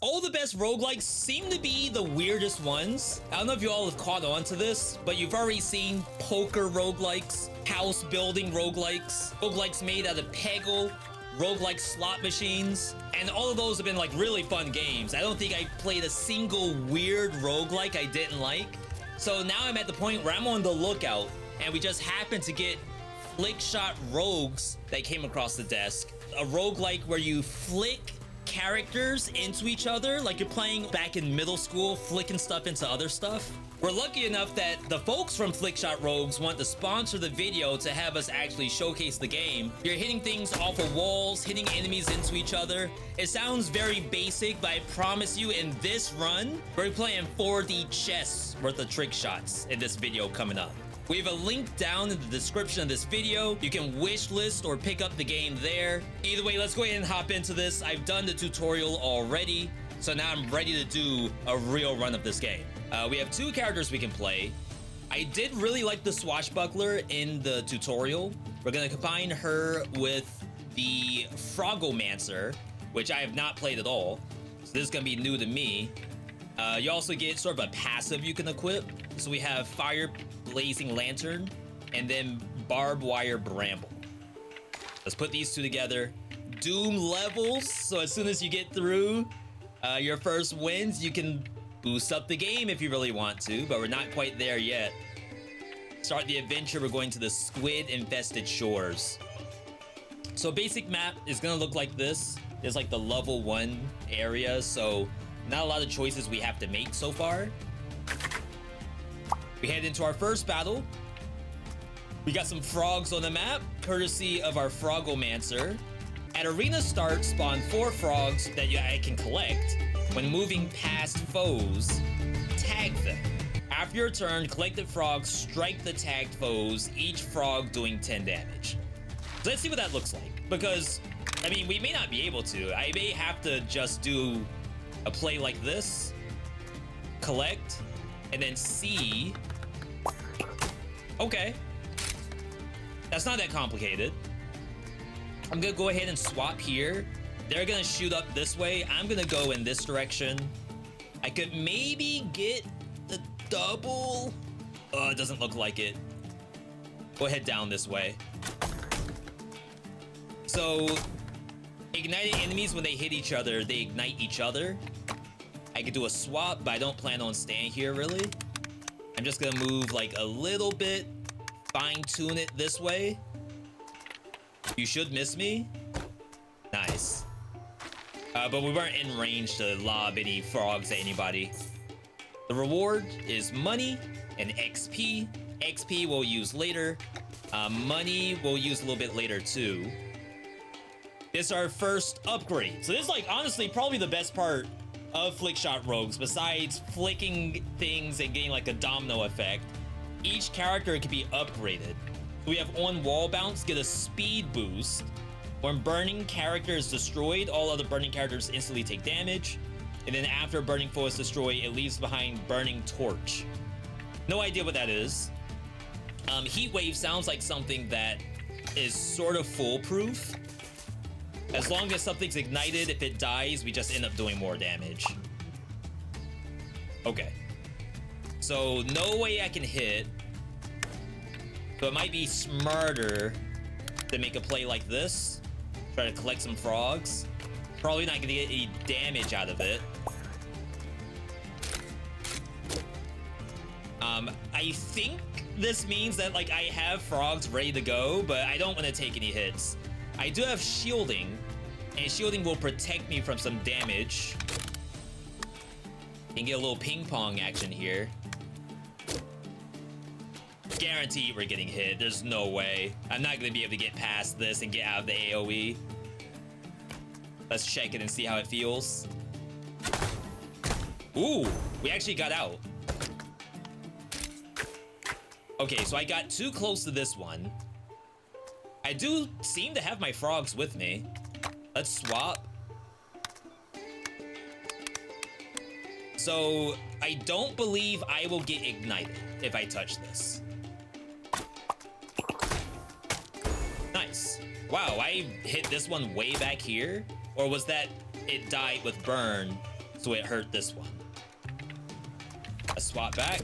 All the best roguelikes seem to be the weirdest ones. I don't know if you all have caught on to this, but you've already seen poker roguelikes, house building roguelikes, roguelikes made out of Peggle, roguelike slot machines, and all of those have been like really fun games. I don't think I played a single weird roguelike I didn't like. So now I'm at the point where I'm on the lookout, and we just happened to get Trickshot Rogues that came across the desk. A roguelike where you flick characters into each other like you're playing back in middle school, flicking stuff into other stuff. We're lucky enough that the folks from Trickshot Rogues want to sponsor the video to have us actually showcase the game. You're hitting things off of walls, hitting enemies into each other. It sounds very basic, but I promise you in this run, we're playing 4D chess worth of trick shots in this video coming up. We have a link down in the description of this video. You can wish list or pick up the game there. Either way, let's go ahead and hop into this. I've done the tutorial already, so now I'm ready to do a real run of this game. We have two characters we can play. I did really like the swashbuckler in the tutorial. We're gonna combine her with the Frogomancer, which I have not played at all. So this is gonna be new to me. You also get sort of a passive you can equip. So we have Fire Blazing Lantern and then Barbed Wire Bramble. Let's put these two together. Doom levels, so as soon as you get through your first wins, you can boost up the game if you really want to, but we're not quite there yet. Start the adventure, we're going to the squid-infested shores. So basic map is gonna look like this. There's like the level 1 area, so not a lot of choices we have to make so far. We head into our first battle. We got some frogs on the map, courtesy of our Frogomancer. At arena start, spawn 4 frogs that I can collect. When moving past foes, tag them. After your turn, collected frogs strike the tagged foes, each frog doing 10 damage. So let's see what that looks like. Because, I mean, we may not be able to. I may have to just do a play like this, collect, and then see. Okay. That's not that complicated. I'm gonna go ahead and swap here. They're gonna shoot up this way. I'm gonna go in this direction. I could maybe get the double. Oh, it doesn't look like it. Go ahead down this way. So, ignited enemies, when they hit each other, they ignite each other. I could do a swap, but I don't plan on staying here really. I'm just gonna move like a little bit, fine tune it this way. You should miss me. Nice. But we weren't in range to lob any frogs at anybody. The reward is money and XP. XP we'll use later. Money we'll use a little bit later too. This is our first upgrade. So this is like honestly probably the best part of Trickshot Rogues, besides flicking things and getting like a domino effect. Each character can be upgraded. We have on wall bounce, get a speed boost. When burning character is destroyed, all other burning characters instantly take damage. And then after burning foe is destroyed, it leaves behind burning torch. No idea what that is. Heat wave sounds like something that is sort of foolproof. As long as something's ignited, if it dies, we just end up doing more damage. Okay. So no way I can hit. So it might be smarter to make a play like this. Try to collect some frogs. Probably not gonna get any damage out of it. I think this means that like I have frogs ready to go, but I don't want to take any hits. I do have shielding, and shielding will protect me from some damage. And get a little ping pong action here. Guaranteed we're getting hit. There's no way. I'm not gonna be able to get past this and get out of the AoE. Let's check it and see how it feels. Ooh, we actually got out. Okay, so I got too close to this one. I do seem to have my frogs with me. Let's swap. So I don't believe I will get ignited if I touch this. Nice. Wow, I hit this one way back here? Or was that it died with burn, so it hurt this one. A swap back.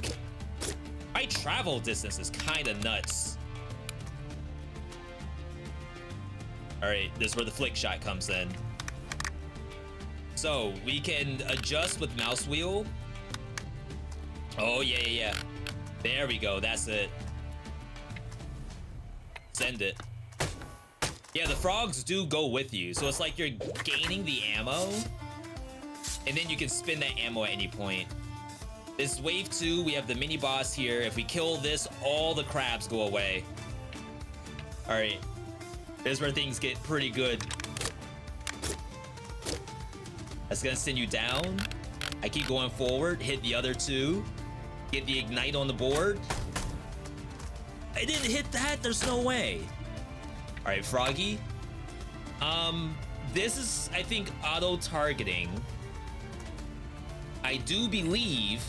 My travel distance is kind of nuts. All right, this is where the flick shot comes in. So we can adjust with mouse wheel. Oh, yeah. There we go. That's it. Send it. Yeah, the frogs do go with you. So it's like you're gaining the ammo. And then you can spin that ammo at any point. This is wave 2. We have the mini boss here. If we kill this, all the crabs go away. All right. This is where things get pretty good. That's gonna send you down. I keep going forward. Hit the other 2. Get the ignite on the board. I didn't hit that. There's no way. All right, Froggy. This is, I think, auto-targeting. I do believe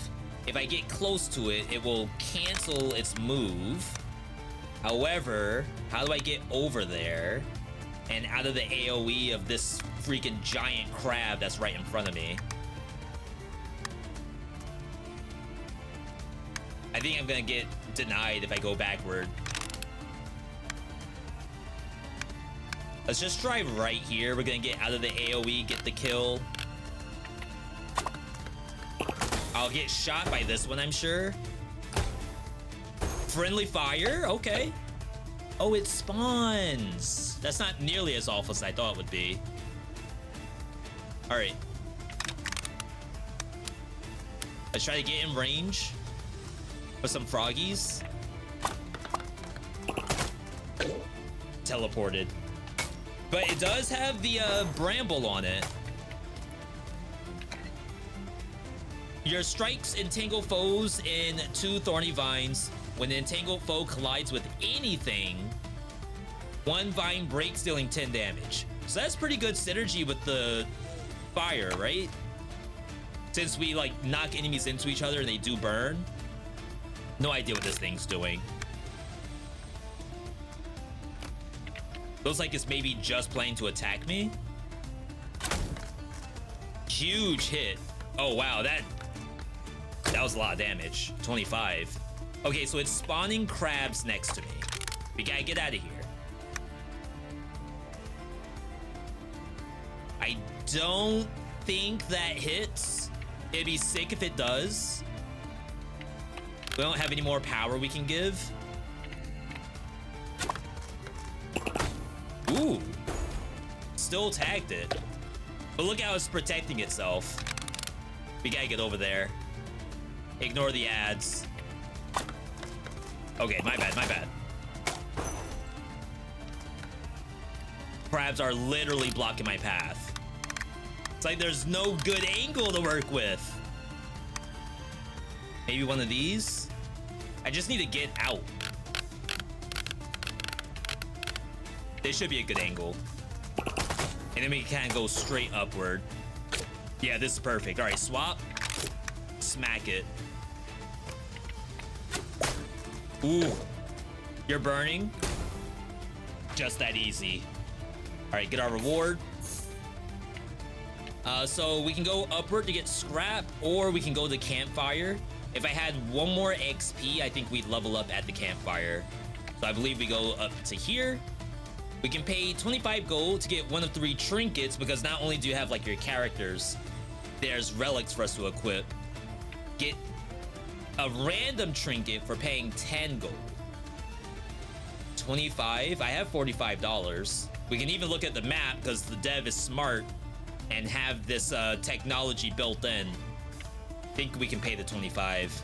if I get close to it, it will cancel its move. However, how do I get over there and out of the AoE of this freaking giant crab that's right in front of me? I think I'm gonna get denied if I go backward. Let's just try right here. We're gonna get out of the AoE, get the kill. I'll get shot by this one, I'm sure. Friendly fire, okay. Oh, it spawns. That's not nearly as awful as I thought it would be. All right. Let's try to get in range with some froggies. Teleported. But it does have the bramble on it. Your strikes entangle foes in 2 thorny vines. When the entangled foe collides with anything, 1 vine breaks, dealing 10 damage. So that's pretty good synergy with the fire, right? Since we like knock enemies into each other and they do burn. No idea what this thing's doing. Looks like it's maybe just planning to attack me. Huge hit. Oh wow, that was a lot of damage. 25. Okay, so it's spawning crabs next to me. We gotta get out of here. I don't think that hits. It'd be sick if it does. We don't have any more power we can give. Ooh. Still tagged it. But look how it's protecting itself. We gotta get over there. Ignore the ads. Okay, my bad. Crabs are literally blocking my path. It's like there's no good angle to work with. Maybe one of these? I just need to get out. This should be a good angle. And then we can go straight upward. Yeah, this is perfect. All right, swap. Smack it. Ooh. You're burning. Just that easy. All right, get our reward. So we can go upward to get scrap, or we can go to campfire. If I had 1 more XP, I think we'd level up at the campfire. So I believe we go up to here. We can pay 25 gold to get 1 of 3 trinkets, because not only do you have like your characters, there's relics for us to equip. Get a random trinket for paying 10 gold. 25. I have $45. We can even look at the map because the dev is smart and have this technology built in. I think we can pay the 25.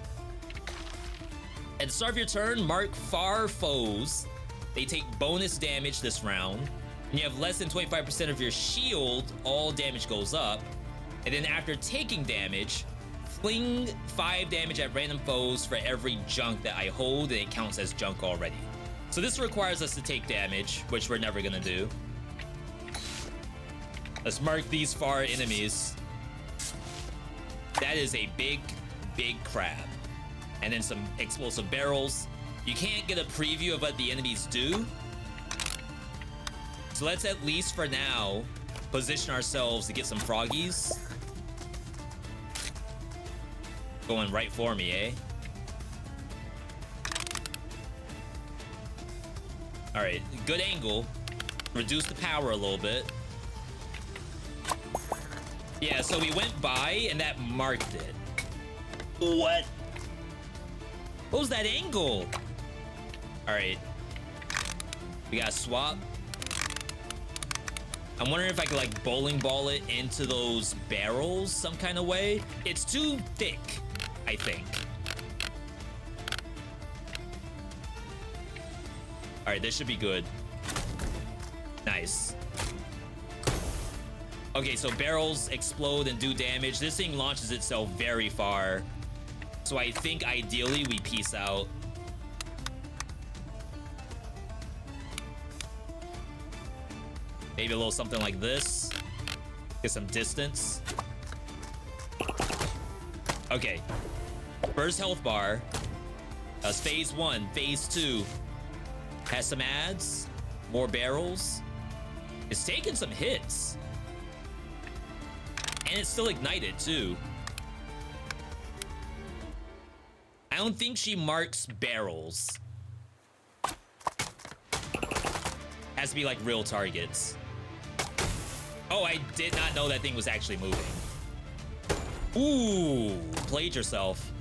At the start of your turn, mark far foes. They take bonus damage this round. When you have less than 25% of your shield, all damage goes up. And then after taking damage, fling 5 damage at random foes for every junk that I hold, and it counts as junk already. So this requires us to take damage, which we're never gonna do. Let's mark these far enemies. That is a big crab. And then some explosive barrels. You can't get a preview of what the enemies do. So let's at least for now position ourselves to get some froggies. Going right for me, eh? All right, good angle. Reduce the power a little bit. Yeah, so we went by and that marked it. What? What was that angle? All right. We gotta swap. I'm wondering if I could like bowling ball it into those barrels some kind of way. It's too thick, I think. All right, this should be good. Nice. Okay, so barrels explode and do damage. This thing launches itself very far. So I think ideally we peace out. Maybe a little something like this. Get some distance. Okay. First health bar. That's phase 1. Phase 2. Has some ads. More barrels. It's taking some hits. And it's still ignited, too. I don't think she marks barrels. Has to be, like, real targets. Oh, I did not know that thing was actually moving. Ooh, played yourself.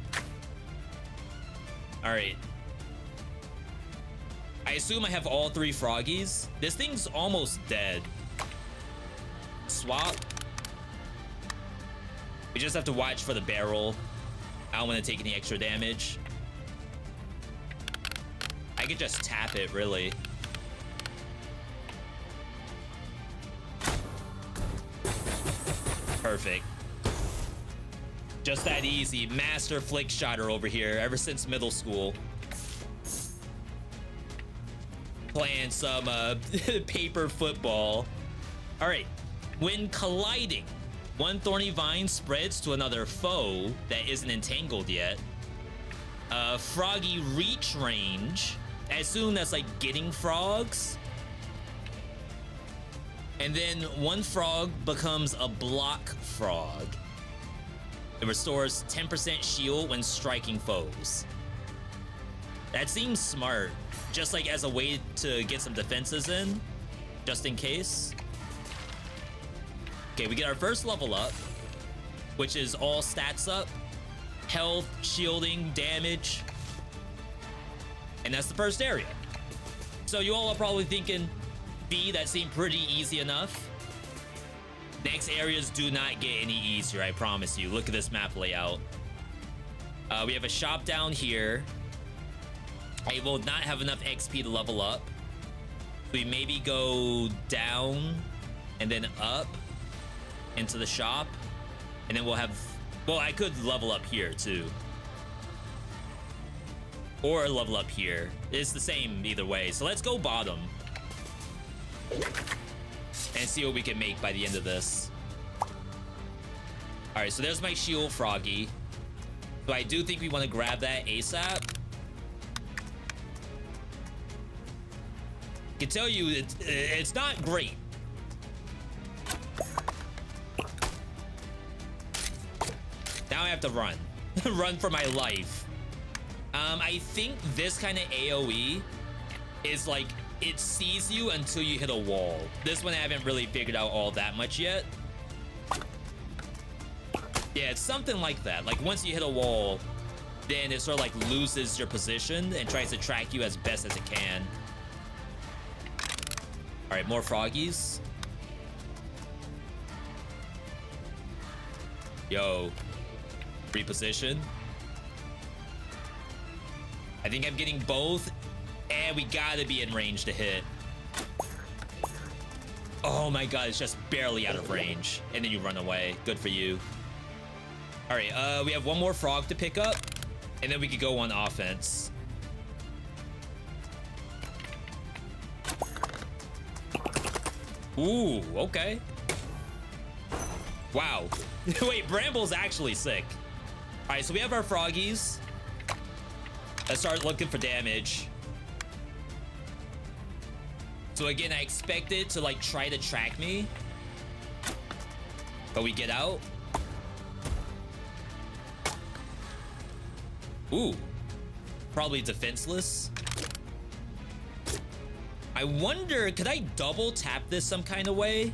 All right. I assume I have all 3 froggies. This thing's almost dead. Swap. We just have to watch for the barrel. I don't want to take any extra damage. I could just tap it, really. Perfect. Just that easy. Master flick shotter over here ever since middle school. Playing some paper football. All right. When colliding, one thorny vine spreads to another foe that isn't entangled yet. Froggy reach range. I assume that's like getting frogs. And then one frog becomes a block frog. It restores 10% shield when striking foes. That seems smart. Just like as a way to get some defenses in, just in case. Okay, we get our first level up, which is all stats up. Health, shielding, damage. And that's the first area. So you all are probably thinking, B, that seemed pretty easy enough. Next areas do not get any easier, I promise you. Look at this map layout. We have a shop down here. I will not have enough XP to level up. We maybe go down and then up into the shop. And then we'll have... Well, I could level up here too. Or level up here. It's the same either way. So let's go bottom. And see what we can make by the end of this. Alright, so there's my shield froggy. So I do think we want to grab that ASAP. I can tell you it's not great. Now I have to run. Run for my life. I think this kind of AoE is like it sees you until you hit a wall. This one I haven't really figured out all that much yet. Yeah, it's something like that. Like once you hit a wall, then it sort of like loses your position and tries to track you as best as it can. All right, more froggies. Yo, reposition. I think I'm getting both, and we gotta be in range to hit. Oh my god, it's just barely out of range. And then you run away. Good for you. All right, we have one more frog to pick up, and then we could go on offense. Ooh, okay. Wow. Wait, Bramble's actually sick. All right, so we have our froggies. Let's start looking for damage. So again, I expect it to like try to track me. But we get out. Ooh. Probably defenseless. I wonder, could I double tap this some kind of way?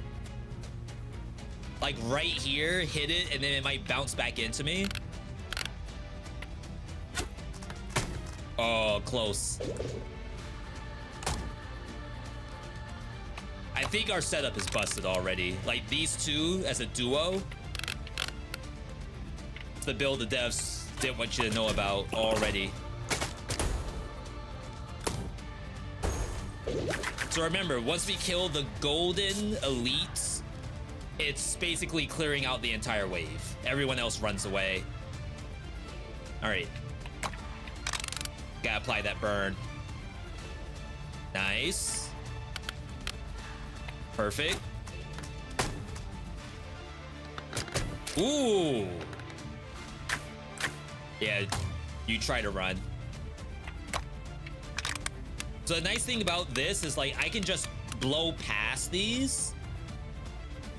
Like right here, hit it, and then it might bounce back into me. Oh, close. I think our setup is busted already. Like these two as a duo. It's the build the devs didn't want you to know about already. So remember, once we kill the golden elites, it's basically clearing out the entire wave. Everyone else runs away. All right. Gotta apply that burn. Nice. Perfect. Ooh. Yeah, you try to run. So the nice thing about this is like I can just blow past these,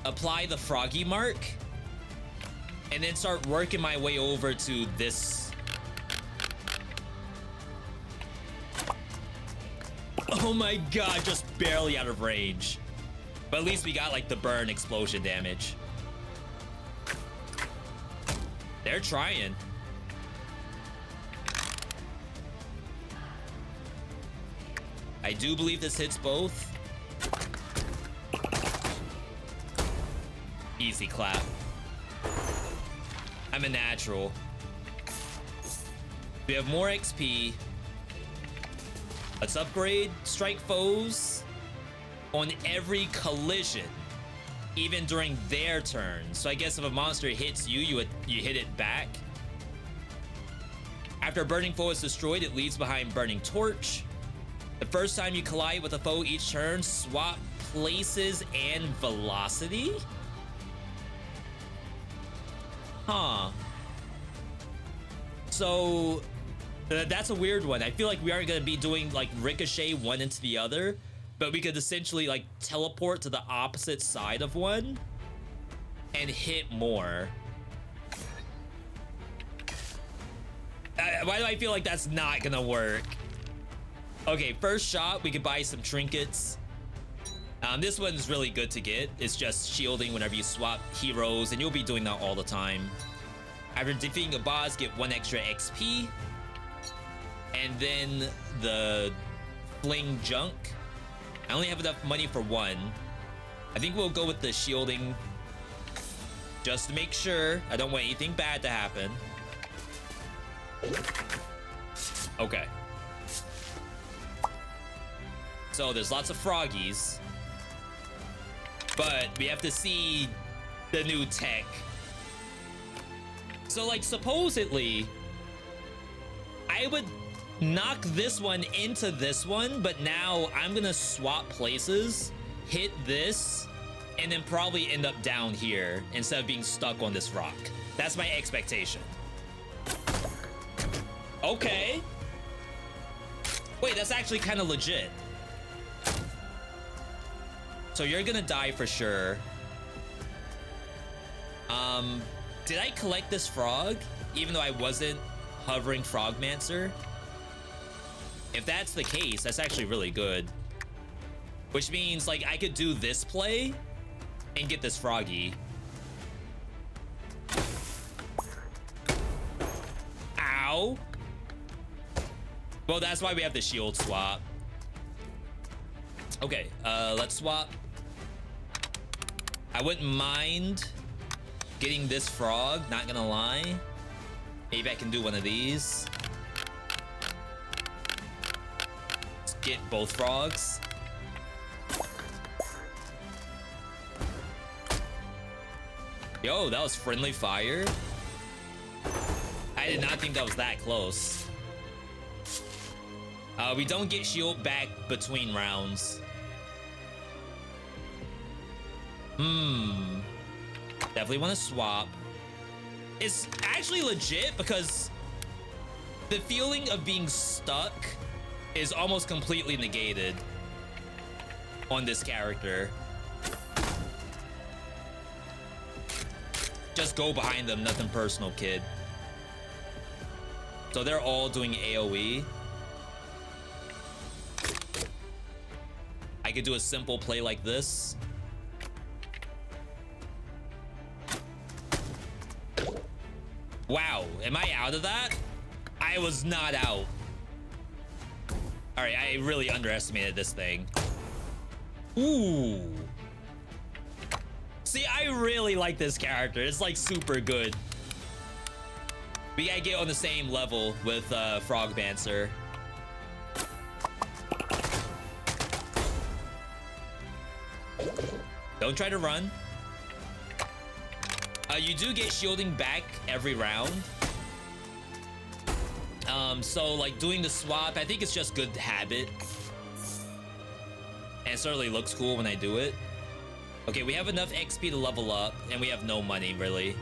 apply the froggy mark, and then start working my way over to this. Oh my god, just barely out of range. But at least we got like the burn explosion damage. They're trying. I do believe this hits both. Easy clap. I'm a natural. We have more XP. Let's upgrade strike foes on every collision, even during their turn. So I guess if a monster hits you, you hit it back. After a burning foe is destroyed, it leaves behind burning torch. The first time you collide with a foe each turn, swap places and velocity? Huh. So that's a weird one. I feel like we aren't going to be doing like ricochet one into the other, but we could essentially like teleport to the opposite side of one and hit more. Why do I feel like that's not going to work? Okay, first shot, we could buy some trinkets. This one's really good to get. It's just shielding whenever you swap heroes, and you'll be doing that all the time. After defeating a boss, get 1 extra XP. And then the fling junk. I only have enough money for 1. I think we'll go with the shielding just to make sure. I don't want anything bad to happen. Okay. So there's lots of froggies, but we have to see the new tech. So like supposedly I would knock this one into this one, but now I'm gonna swap places, hit this, and then probably end up down here instead of being stuck on this rock. That's my expectation. Okay. Wait, that's actually kind of legit. So you're gonna die for sure. Did I collect this frog even though I wasn't hovering Frogmancer? If that's the case, that's actually really good. Which means like I could do this play and get this froggy. Ow. Well, that's why we have the shield swap. Okay, let's swap. I wouldn't mind getting this frog, not gonna lie. Maybe I can do one of these. Let's get both frogs. Yo, that was friendly fire. I did not think that was that close. We don't get shield back between rounds. Definitely want to swap. It's actually legit because the feeling of being stuck is almost completely negated on this character. Just go behind them, nothing personal, kid. So they're all doing AoE. I could do a simple play like this. Wow, am I out of that? I was not out. All right, I really underestimated this thing. Ooh. See, I really like this character. It's like super good. We gotta get on the same level with Frogmancer. Don't try to run. You do get shielding back every round. So like doing the swap, I think it's just good habit. And it certainly looks cool when I do it. Okay, we have enough XP to level up, and we have no money really.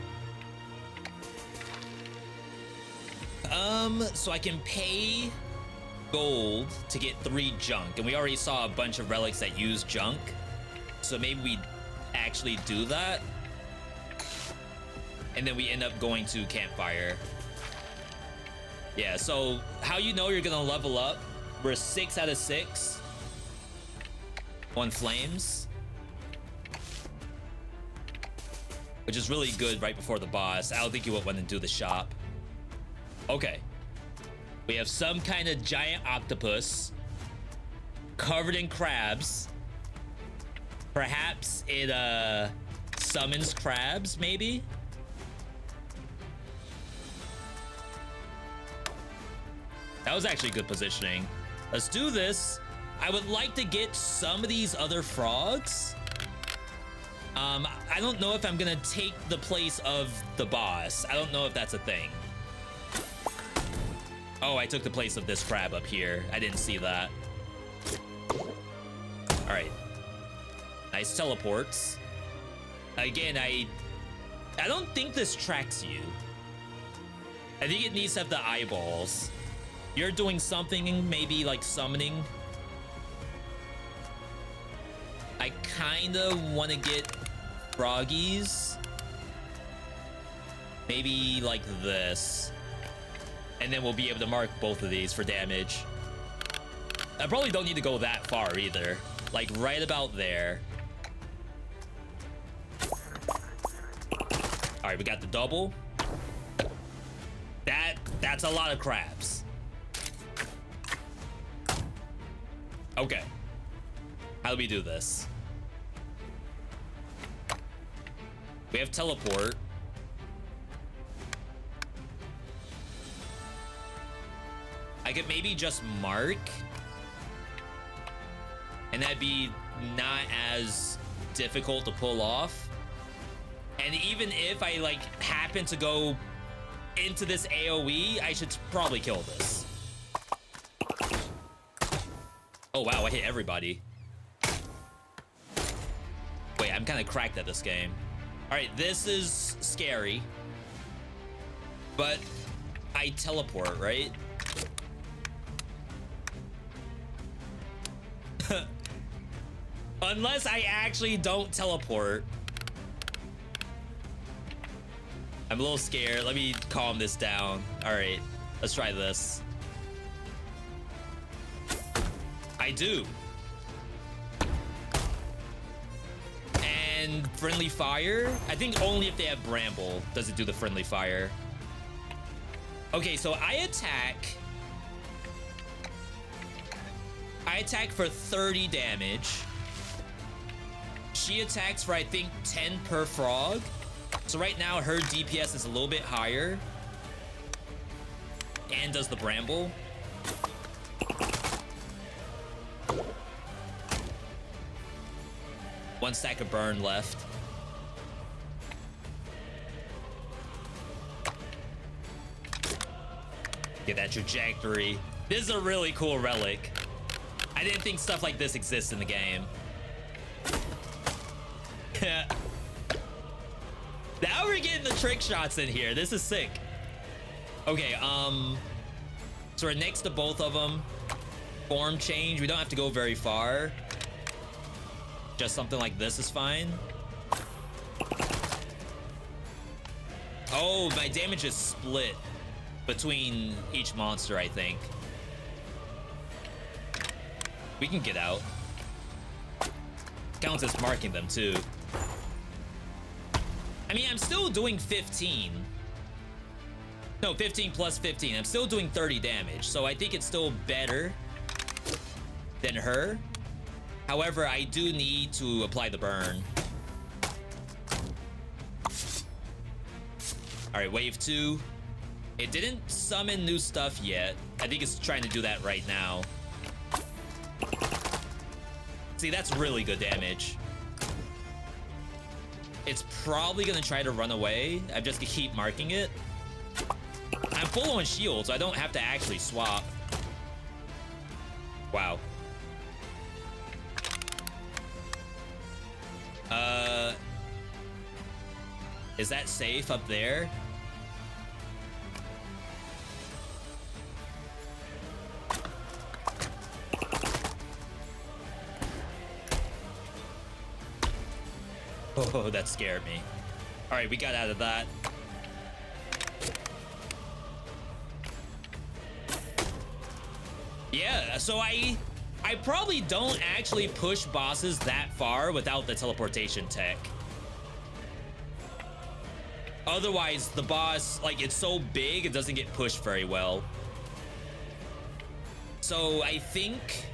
So I can pay gold to get 3 junk, and we already saw a bunch of relics that use junk. So maybe we actually do that. And then we end up going to campfire. Yeah, so how you know you're gonna level up? We're 6 out of 6 on flames, which is really good right before the boss. I don't think you would want to do the shop. Okay. We have some kind of giant octopus covered in crabs. Perhaps it summons crabs, maybe? That was actually good positioning. Let's do this. I would like to get some of these other frogs. I don't know if I'm gonna take the place of the boss. I don't know if that's a thing. Oh, I took the place of this crab up here. I didn't see that. All right. Nice teleports. Again, I don't think this tracks you. I think it needs to have the eyeballs. You're doing something, maybe like summoning. I kind of want to get froggies. Maybe like this. And then we'll be able to mark both of these for damage. I probably don't need to go that far either. Like right about there. All right, we got the double. That's a lot of crabs. Okay. How do we do this? We have teleport. I could maybe just mark. And that'd be not as difficult to pull off. And even if I like happen to go into this AoE, I should probably kill this. Oh wow, I hit everybody. Wait, I'm kind of cracked at this game. All right, this is scary. But I teleport, right? Unless I actually don't teleport. I'm a little scared. Let me calm this down. All right, let's try this. I do. And friendly fire? I think only if they have bramble does it do the friendly fire. Okay, so I attack for 30 damage. She attacks for, I think, 10 per frog. So right now her DPS is a little bit higher. And does the bramble. One stack of burn left. Get that trajectory. This is a really cool relic. I didn't think stuff like this exists in the game. Now we're getting the trick shots in here. This is sick. Okay, so we're next to both of them. Form change. We don't have to go very far. Just something like this is fine. Oh, my damage is split between each monster, I think. We can get out. Counts as marking them, too. I mean, I'm still doing 15. No, 15 plus 15. I'm still doing 30 damage, so I think it's still better than her. However, I do need to apply the burn. All right, wave 2. It didn't summon new stuff yet. I think it's trying to do that right now. See, that's really good damage. It's probably gonna try to run away. I'm just gonna keep marking it. I'm full on shield, so I don't have to actually swap. Wow. Is that safe up there? Oh, that scared me. All right, we got out of that. Yeah, so I probably don't actually push bosses that far without the teleportation tech. Otherwise, the boss, like, it's so big, it doesn't get pushed very well. So I think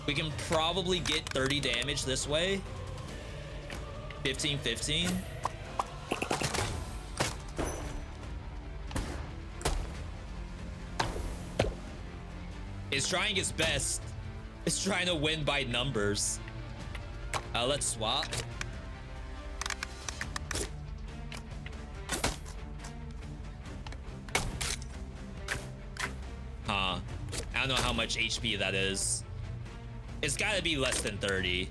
we can probably get 30 damage this way. 15, 15. It's trying its best. It's trying to win by numbers. Let's swap. Huh. I don't know how much HP that is. It's gotta be less than 30.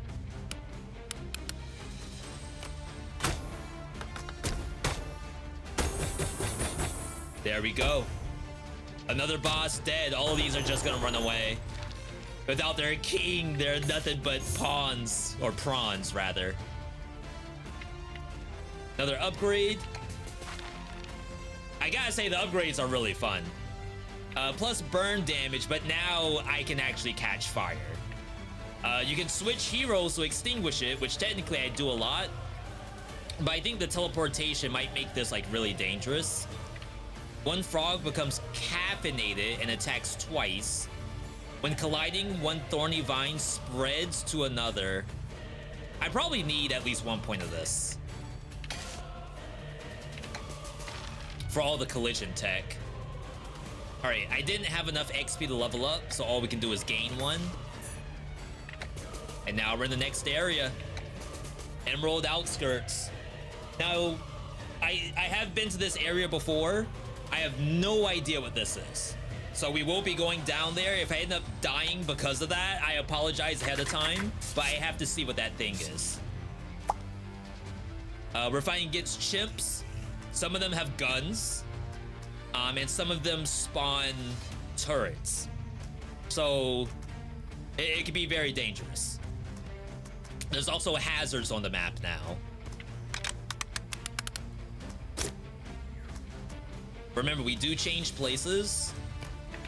There we go. Another boss dead. All of these are just gonna run away. Without their king, they're nothing but pawns. Or prawns, rather. Another upgrade. I gotta say, the upgrades are really fun. Plus burn damage, but now I can actually catch fire. You can switch heroes to extinguish it, which technically I do a lot. But I think the teleportation might make this, like, really dangerous. One frog becomes caffeinated and attacks twice. When colliding, one thorny vine spreads to another. I probably need at least 1 point of this for all the collision tech. All right, I didn't have enough XP to level up, so all we can do is gain 1. And now we're in the next area. Emerald Outskirts. Now, I have been to this area before. I have no idea what this is. So we will be going down there. If I end up dying because of that, I apologize ahead of time, but I have to see what that thing is. We're fighting against chimps. Some of them have guns. And some of them spawn turrets. So it can be very dangerous. There's also hazards on the map now. Remember, we do change places.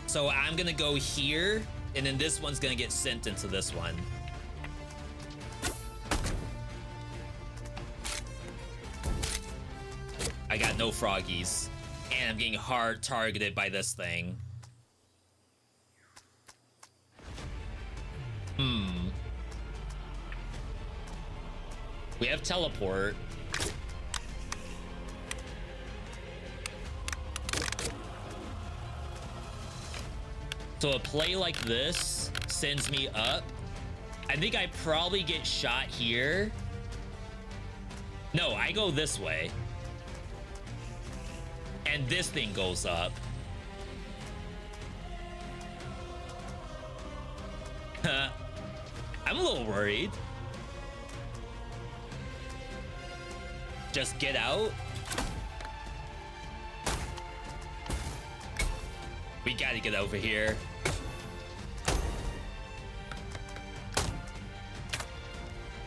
So I'm gonna go here, and then this one's gonna get sent into this one. I got no froggies. And I'm getting hard targeted by this thing. We have teleport. So a play like this sends me up. I think I probably get shot here. No, I go this way. And this thing goes up. I'm a little worried. Just get out. We gotta get over here.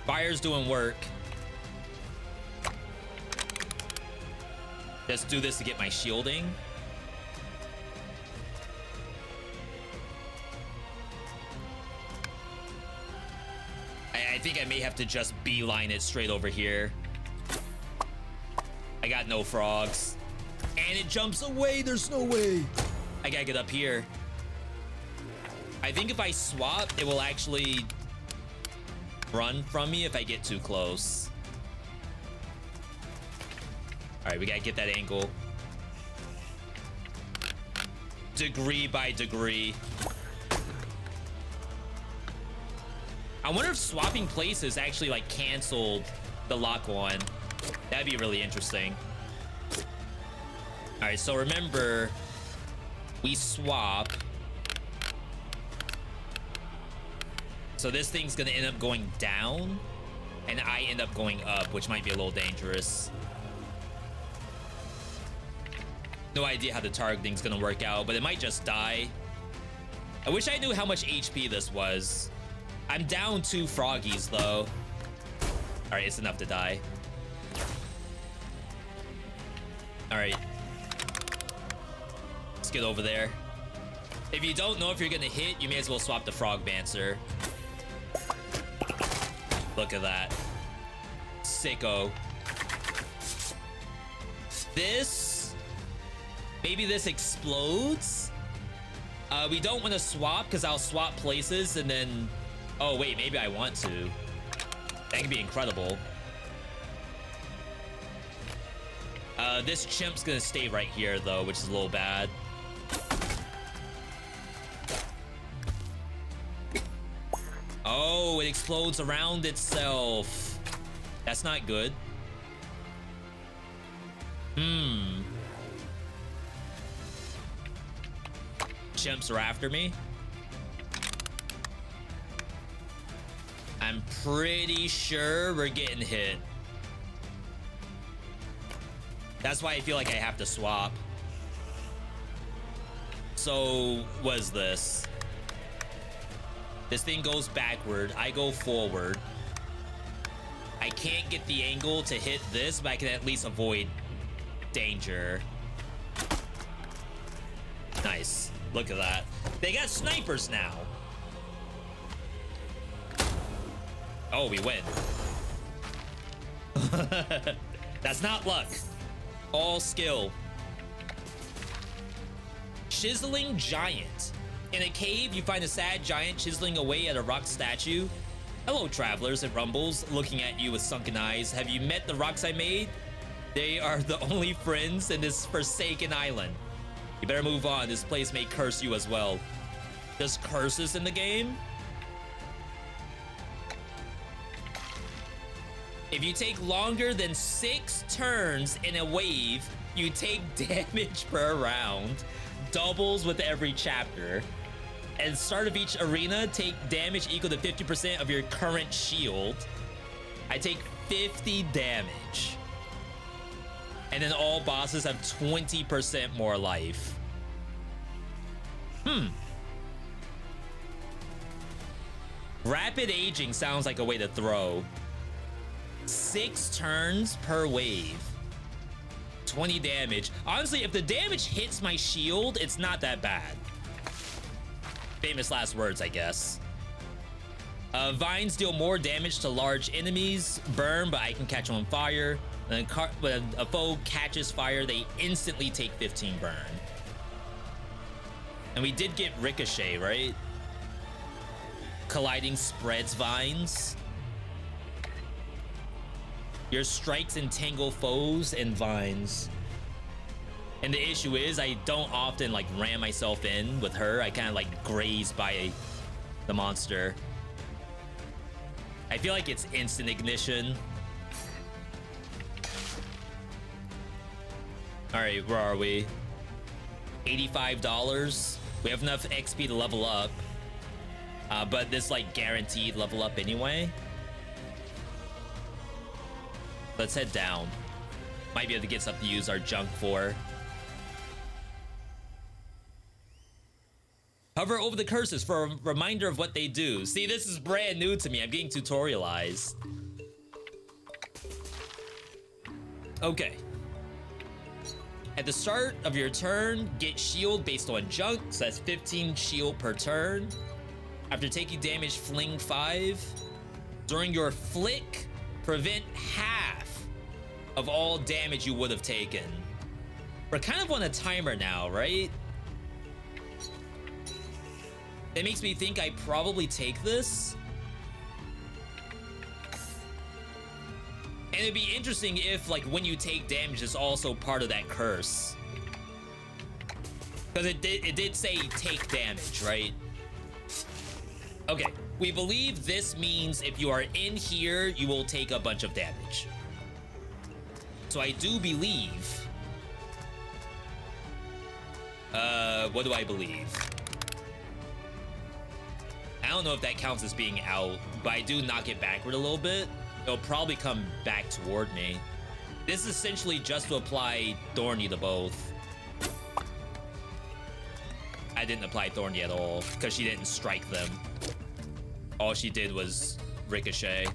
Fire's doing work. Just do this to get my shielding. think I may have to just beeline it straight over here. I got no frogs. And it jumps away. There's no way. I gotta get up here. I think if I swap, it will actually run from me if I get too close. All right, we gotta get that angle. Degree by degree. I wonder if swapping places actually like canceled the lock one. That'd be really interesting. All right, so remember, we swap. So this thing's gonna end up going down, and I end up going up, which might be a little dangerous. No idea how the targeting's gonna work out, but it might just die. I wish I knew how much HP this was. I'm down 2 froggies, though. All right, it's enough to die. All right. Let's get over there. If you don't know if you're gonna hit, you may as well swap the Frog Bancer. Look at that. Sicko. This... Maybe this explodes? We don't want to swap because I'll swap places and then... Oh, wait, maybe I want to. That could be incredible. This chimp's gonna stay right here, though, which is a little bad. Oh, it explodes around itself. That's not good. Chimps are after me. I'm pretty sure we're getting hit. That's why I feel like I have to swap. So, what is this? This thing goes backward. I go forward. I can't get the angle to hit this, but I can at least avoid danger. Nice. Look at that. They got snipers now. Oh, we win. That's not luck. All skill. Chiseling Giant. In a cave, you find a sad giant chiseling away at a rock statue. Hello, travelers, it rumbles, looking at you with sunken eyes. Have you met the rocks I made? They are the only friends in this forsaken island. You better move on. This place may curse you as well. There's curses in the game? If you take longer than 6 turns in a wave, you take damage per round. Doubles with every chapter. At the start of each arena, take damage equal to 50% of your current shield. I take 50 damage. And then all bosses have 20% more life. Rapid aging sounds like a way to throw. 6 turns per wave. 20 damage. Honestly, if the damage hits my shield, it's not that bad. Famous last words, I guess. Vines deal more damage to large enemies. Burn, but I can catch them on fire. And when a foe catches fire, they instantly take 15 burn. And we did get Ricochet, right? Colliding spreads vines. Your strikes entangle foes and vines. And the issue is I don't often like ram myself in with her. I kind of like graze by the monster. I feel like it's instant ignition. All right, where are we? $85. We have enough XP to level up. But this like guaranteed level up anyway. Let's head down. Might be able to get stuff to use our junk for. Hover over the curses for a reminder of what they do. See, this is brand new to me. I'm getting tutorialized. Okay. At the start of your turn, get shield based on junk. So that's 15 shield per turn. After taking damage, fling 5. During your flick, prevent half of all damage you would have taken. We're kind of on a timer now, right? It makes me think I probably take this. And it'd be interesting if, like, when you take damage, it's also part of that curse. Because it did say take damage, right? Okay, we believe this means if you are in here, you will take a bunch of damage. So I do believe... what do I believe? I don't know if that counts as being out, but I do knock it backward a little bit. It'll probably come back toward me. This is essentially just to apply Thorny to both. I didn't apply Thorny at all, because she didn't strike them. All she did was ricochet.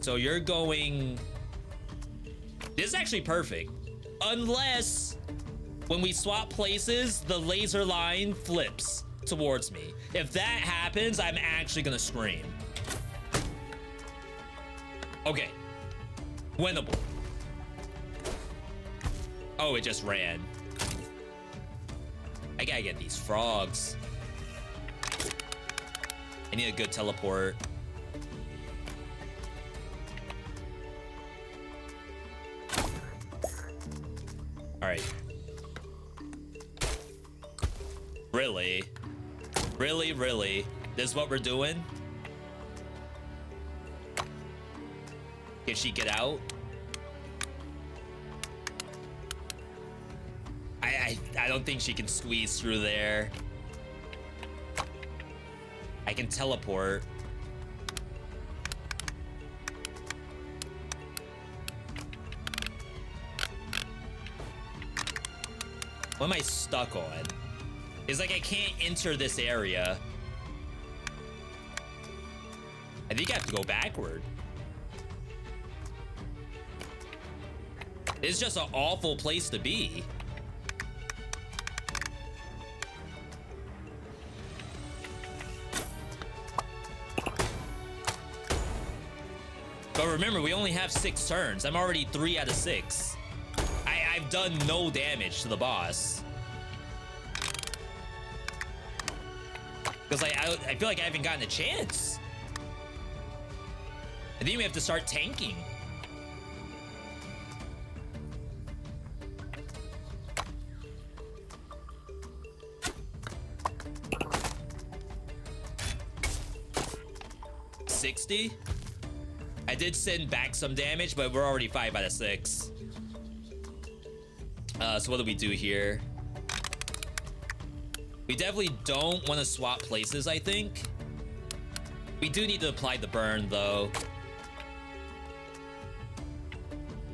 So you're going... This is actually perfect. Unless, when we swap places, the laser line flips towards me. If that happens, I'm actually gonna scream. Okay. Winnable. Oh, it just ran. I gotta get these frogs. I need a good teleport. All right. Really? Really, really? This is what we're doing? Can she get out? I don't think she can squeeze through there. I can teleport. What am I stuck on? It's like I can't enter this area. I think I have to go backward. It's just an awful place to be. But remember, we only have 6 turns. I'm already 3 out of 6. I've done no damage to the boss. Because I feel like I haven't gotten a chance. I think we have to start tanking. $60. I did send back some damage, but we're already 5 out of 6. So what do we do here? We definitely don't want to swap places, I think. We do need to apply the burn, though.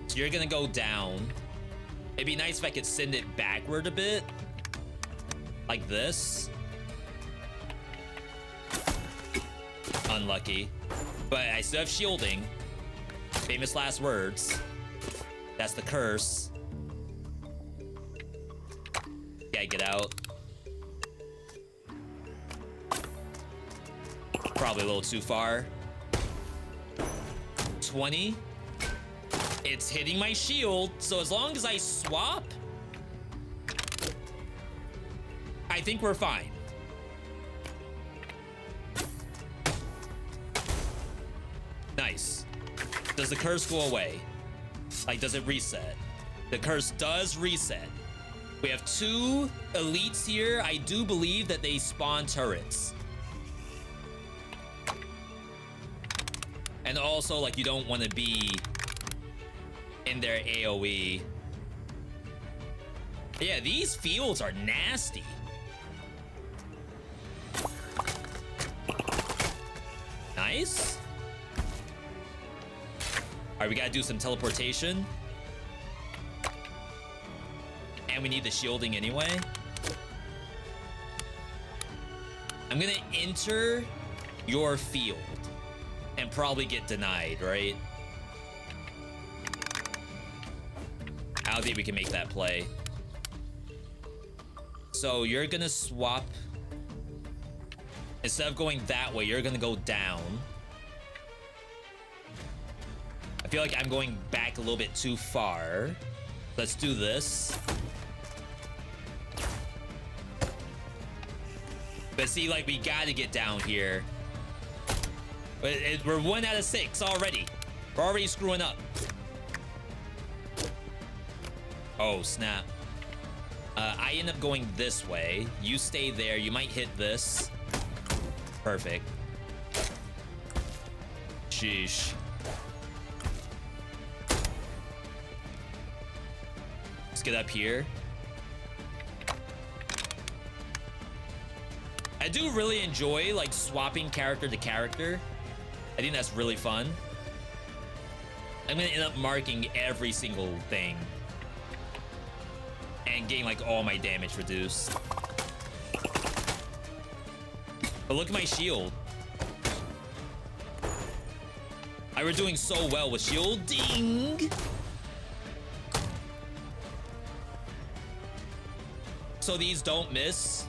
So you're gonna go down. It'd be nice if I could send it backward a bit. Like this. Unlucky. But I still have shielding. Famous last words. That's the curse. Yeah, get out. Probably a little too far. 20. It's hitting my shield, so as long as I swap, I think we're fine. Nice. Does the curse go away? Like, does it reset? The curse does reset. We have 2 elites here. I do believe that they spawn turrets. And also, like, you don't want to be in their AoE. Yeah, these fields are nasty. Nice. All right, we gotta do some teleportation. And we need the shielding anyway. I'm gonna enter your field and probably get denied, right? I don't think we can make that play. So you're gonna swap Instead of going that way, you're gonna go down. I feel like I'm going back a little bit too far. Let's do this. But see, like, we gotta get down here. We're 1 out of 6 already. We're already screwing up. Oh, snap. I end up going this way. You stay there. You might hit this. Perfect. Sheesh. Let's get up here. I do really enjoy, like, swapping character to character. I think that's really fun. I'm gonna end up marking every single thing and getting, like, all my damage reduced. But look at my shield. I were doing so well with shielding. So these don't miss.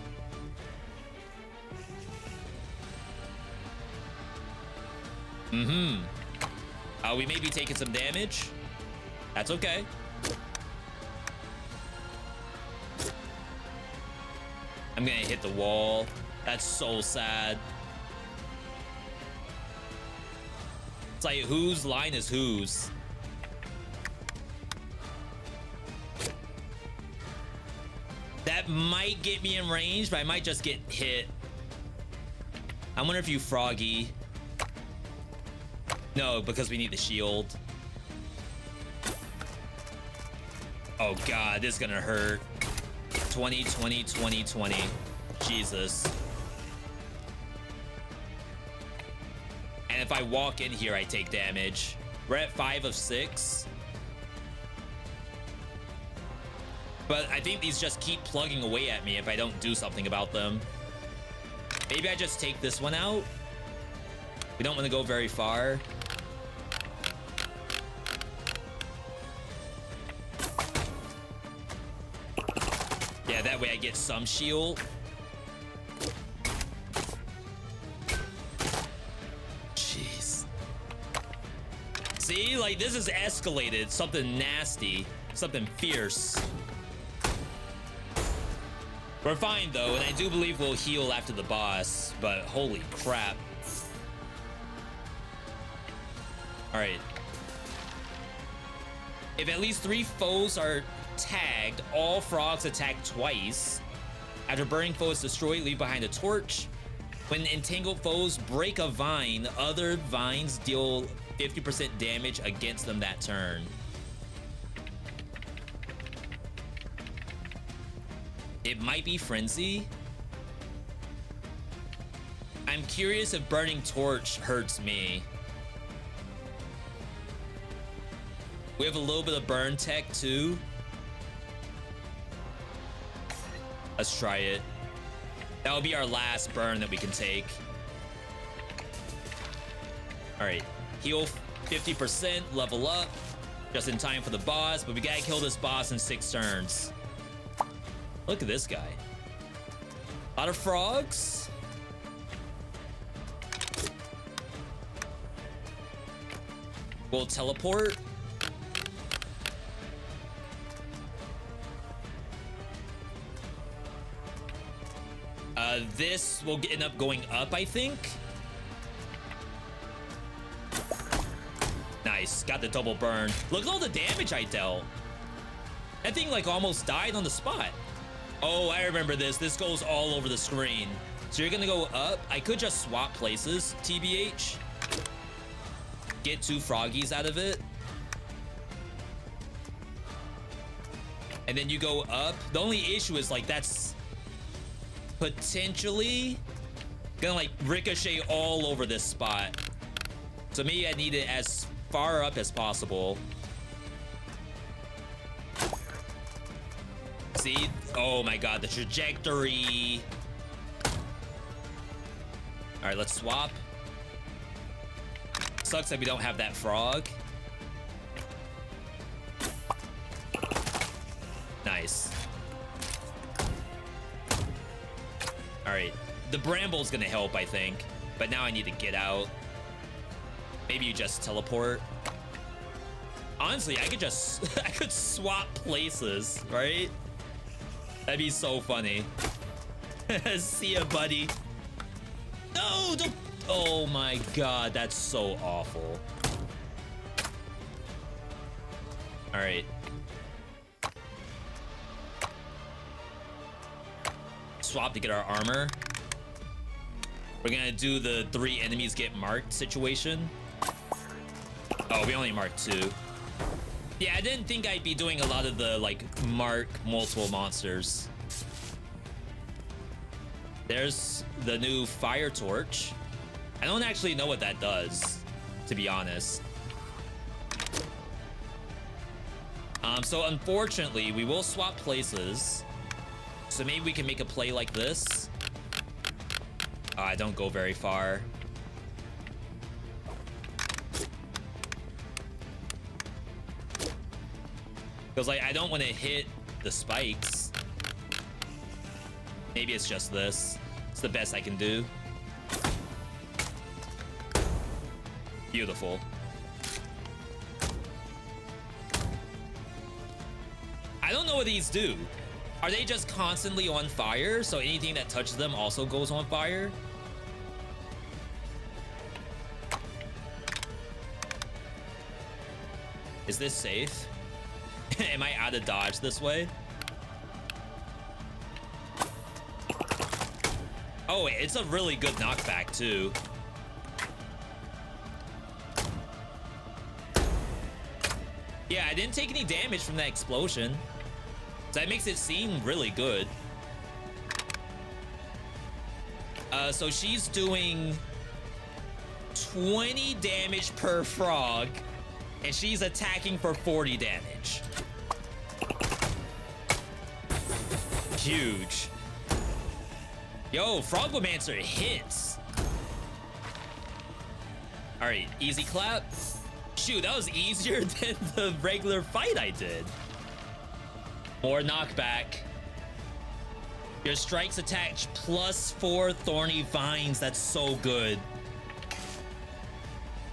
We may be taking some damage. That's okay. I'm gonna hit the wall. That's so sad. It's like, whose line is whose? That might get me in range, but I might just get hit. I wonder if you froggy. No, because we need the shield. Oh god, this is gonna hurt. 20, 20, 20, 20. Jesus. And if I walk in here, I take damage. We're at 5 of 6. But I think these just keep plugging away at me if I don't do something about them. Maybe I just take this one out. We don't want to go very far. Yeah, that way I get some shield. Jeez. See, like, this is escalated. Something nasty. Something fierce. We're fine, though, and I do believe we'll heal after the boss, but holy crap. Alright. If at least 3 foes are tagged, all frogs attack twice. After burning foe is destroyed, leave behind a torch. When entangled foes break a vine, other vines deal 50% damage against them that turn. It might be frenzy. I'm curious if burning torch hurts me. We have a little bit of burn tech too. Let's try it. That will be our last burn that we can take. All right, heal 50%, level up, just in time for the boss, but we gotta kill this boss in 6 turns. Look at this guy. A lot of frogs. We'll teleport. This will end up going up, I think. Nice, got the double burn. Look at all the damage I dealt. That thing like almost died on the spot. Oh, I remember this. This goes all over the screen. So you're gonna go up. I could just swap places, TBH. Get 2 froggies out of it. And then you go up. The only issue is like that's potentially gonna like ricochet all over this spot. So maybe I need it as far up as possible. See? Oh my god, the trajectory. All right, let's swap. Sucks that we don't have that frog. Nice. All right, The bramble's gonna help, I think. But now I need to get out. Maybe you just teleport. Honestly, I could swap places, right? That'd be so funny. See ya, buddy. No, don't. Oh my god, that's so awful. All right. Swap to get our armor. We're gonna do the 3 enemies get marked situation. Oh, we only marked 2. Yeah, I didn't think I'd be doing a lot of the, like, mark multiple monsters. There's the new fire torch. I don't actually know what that does, to be honest. So unfortunately, we will swap places. So maybe we can make a play like this. I don't go very far. Because, like, I don't want to hit the spikes. Maybe it's just this. It's the best I can do. Beautiful. I don't know what these do. Are they just constantly on fire? So anything that touches them also goes on fire? Is this safe? Am I out of dodge this way? Oh, it's a really good knockback too. Yeah, I didn't take any damage from that explosion. So that makes it seem really good. So she's doing 20 damage per frog, and she's attacking for 40 damage. Huge. Yo, Frogomancer hits. All right, easy clap. Shoot, that was easier than the regular fight I did. More knockback. Your strikes attach +4 thorny vines. That's so good.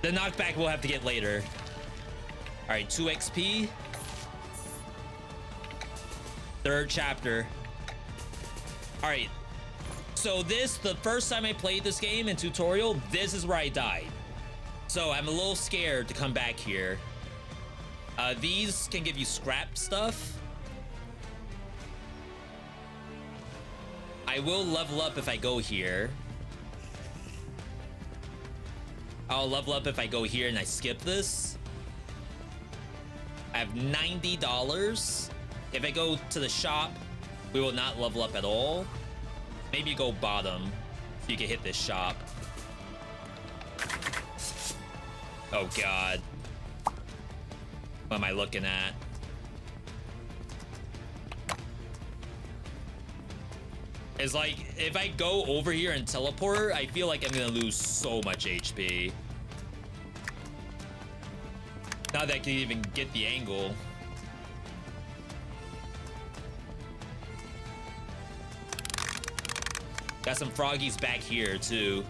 The knockback we'll have to get later. All right, 2 XP. 3rd chapter. All right. So the first time I played this game in tutorial, this is where I died. So I'm a little scared to come back here. These can give you scrap stuff. I will level up if I go here. I'll level up if I go here and I skip this. I have $90. If I go to the shop, we will not level up at all. Maybe go bottom so you can hit this shop. Oh god. What am I looking at? It's like, if I go over here and teleport, I feel like I'm gonna lose so much HP. Not that I can even get the angle. Got some froggies back here too.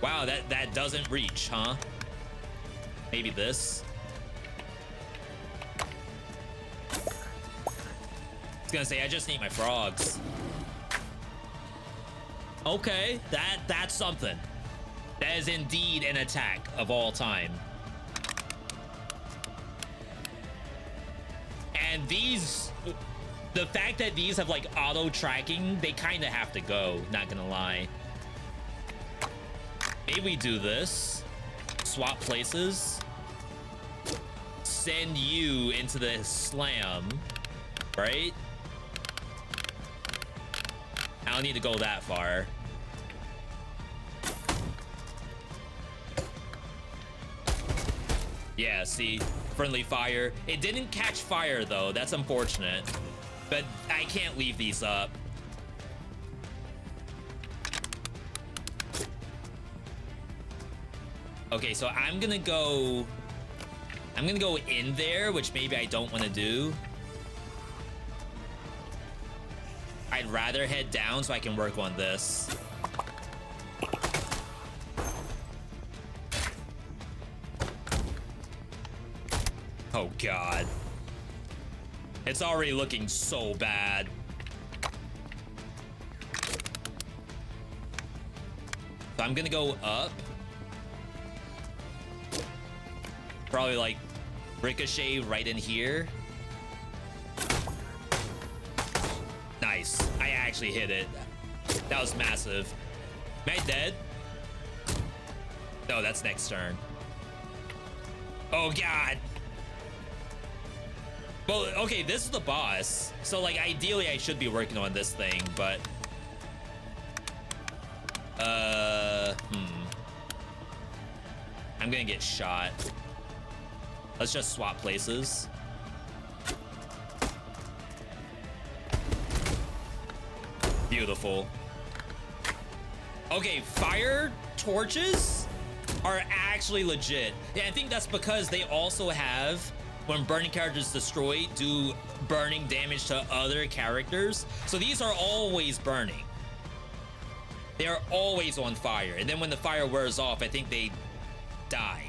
Wow, that doesn't reach, huh? Maybe this. I was gonna say, I just need my frogs. Okay, that's something. That is indeed an attack of all time. And these, the fact that these have like auto tracking, they kind of have to go, not gonna lie. Maybe we do this. Swap places. Send you into the slam, right? I don't need to go that far. Yeah, see? Friendly fire. It didn't catch fire, though. That's unfortunate. But I can't leave these up. Okay, so I'm gonna go I'm gonna go in there, which maybe I don't want to do. I'd rather head down so I can work on this. Oh God. It's already looking so bad. So I'm gonna go up. Probably like ricochet right in here. Nice. I actually hit it. That was massive. Am I dead? No, that's next turn. Oh God. Well, okay, this is the boss. So like ideally I should be working on this thing, but I'm gonna get shot. Let's just swap places. Beautiful. Okay, fire torches are actually legit. Yeah, I think that's because they also have, when burning characters destroyed, do burning damage to other characters. So these are always burning. They are always on fire. And then when the fire wears off, I think they die.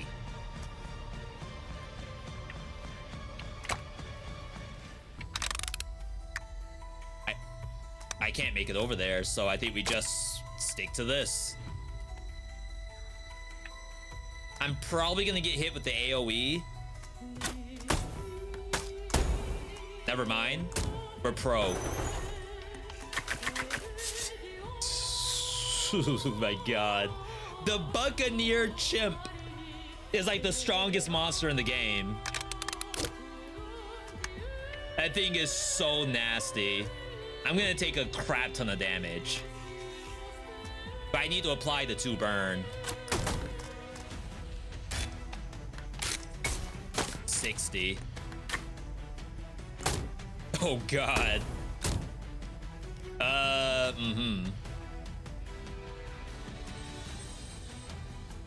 I can't make it over there, so I think we just stick to this. I'm probably gonna get hit with the AoE. Never mind. We're pro. Oh my God. The Buccaneer Chimp is like the strongest monster in the game. That thing is so nasty. I'm gonna take a crap ton of damage. But I need to apply the 2 burn. 60. Oh God.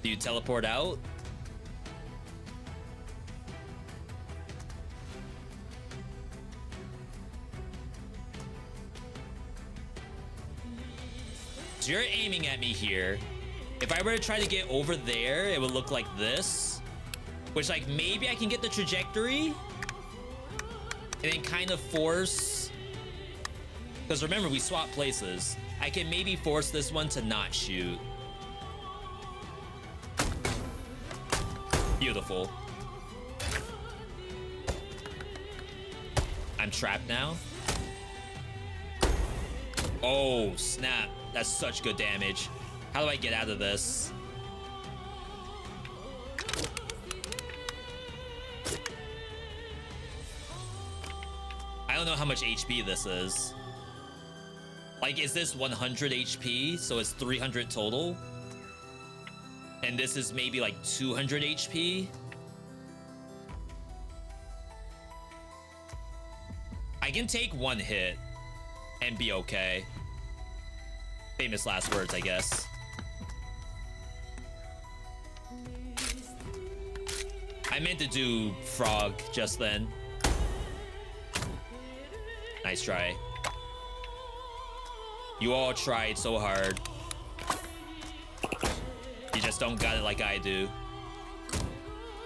Do you teleport out? So you're aiming at me here. If I were to try to get over there, it would look like this. Which, like, maybe I can get the trajectory and then kind of force. Because remember, we swap places. I can maybe force this one to not shoot. Beautiful. I'm trapped now. Oh, snap. That's such good damage. How do I get out of this? I don't know how much HP this is. Like, is this 100 HP? So it's 300 total? And this is maybe like 200 HP? I can take 1 hit and be okay. Famous last words, I guess. I meant to do frog just then. Nice try. You all tried so hard. You just don't got it like I do.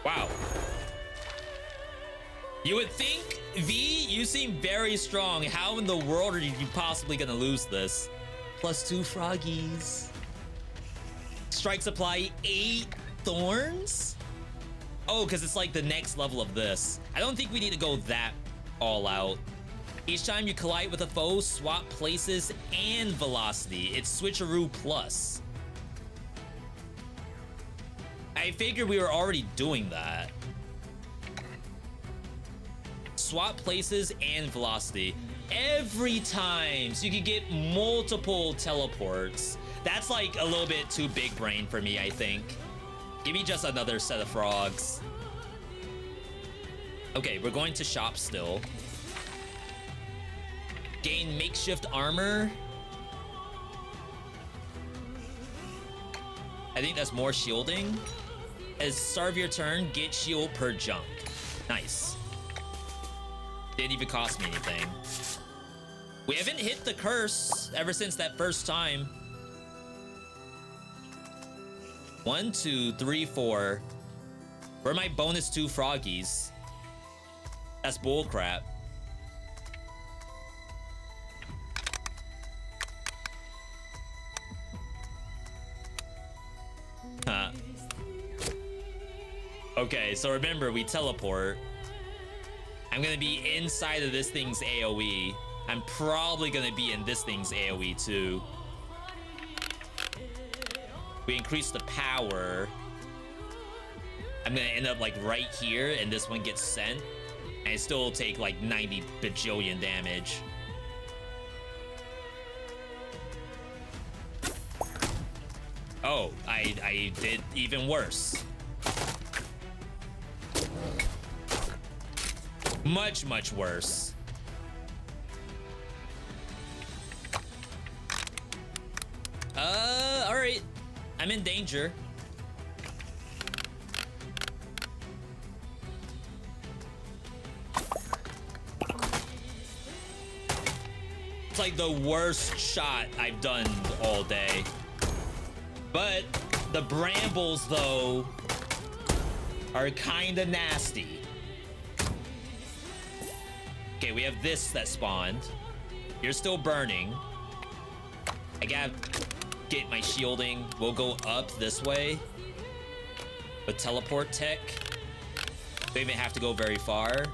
Wow. You would think, V, you seem very strong. How in the world are you possibly gonna lose this? +2 froggies. Strike supply 8 thorns? Oh, because it's like the next level of this. I don't think we need to go that all out. Each time you collide with a foe, swap places and velocity. It's switcheroo plus. I figured we were already doing that. Swap places and velocity every time, so you can get multiple teleports. That's like a little bit too big brain for me, I think. Give me just another set of frogs. Okay, we're going to shop still. Gain makeshift armor. I think that's more shielding. As start of your turn, get shield per jump. Nice. Didn't even cost me anything. We haven't hit the curse ever since that first time. 1, 2, 3, 4. Where are my bonus 2 froggies? That's bullcrap. Huh. Okay, so remember, we teleport. I'm gonna be inside of this thing's AoE. I'm probably gonna be in this thing's AoE too. We increase the power. I'm gonna end up like right here, and this one gets sent. And I still take like 90 bajillion damage. Oh, I did even worse. Much, much worse. All right. I'm in danger. It's like the worst shot I've done all day. But the brambles, though, are kinda nasty. Okay, we have this that spawned. You're still burning. I gotta get my shielding. We'll go up this way. With teleport tech. Don't even have to go very far.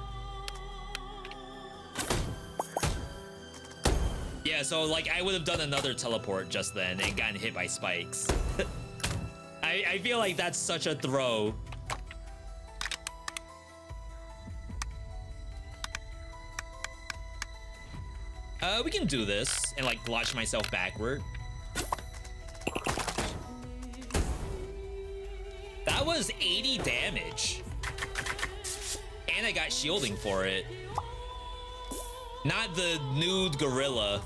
Yeah, so like I would have done another teleport just then and gotten hit by spikes. I feel like that's such a throw. We can do this and like launch myself backward. That was 80 damage. And I got shielding for it. Not the nude gorilla.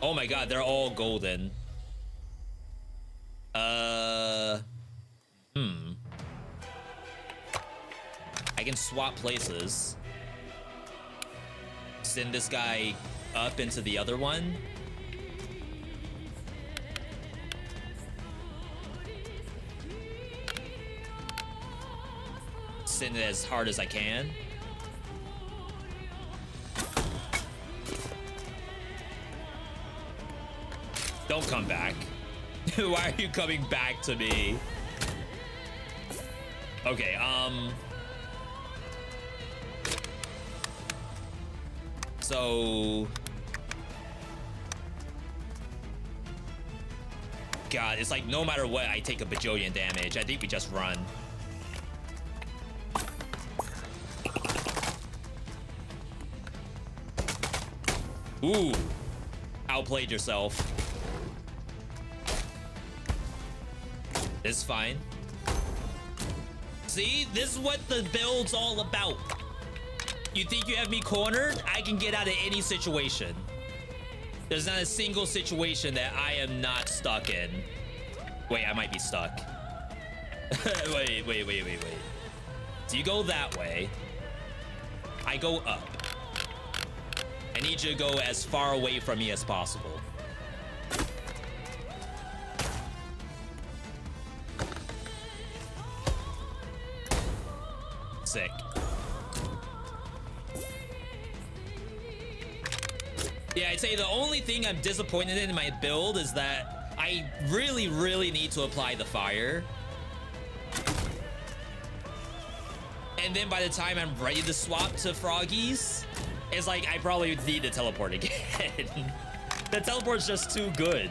Oh my god, they're all golden. I can swap places. Send this guy up into the other one. Send it as hard as I can. Don't come back. Why are you coming back to me? Okay, so... God, it's like no matter what, I take a bajillion damage. I think we just run. Ooh. Outplayed yourself. It's fine. See, this is what the build's all about. You think you have me cornered? I can get out of any situation. There's not a single situation that I am not stuck in. Wait, I might be stuck. wait. So you go that way. I go up. I need you to go as far away from me as possible. Sick. Yeah, I'd say the only thing I'm disappointed in my build is that I really, really need to apply the fire. And then by the time I'm ready to swap to froggies, it's like I probably need to teleport again. The teleport's just too good.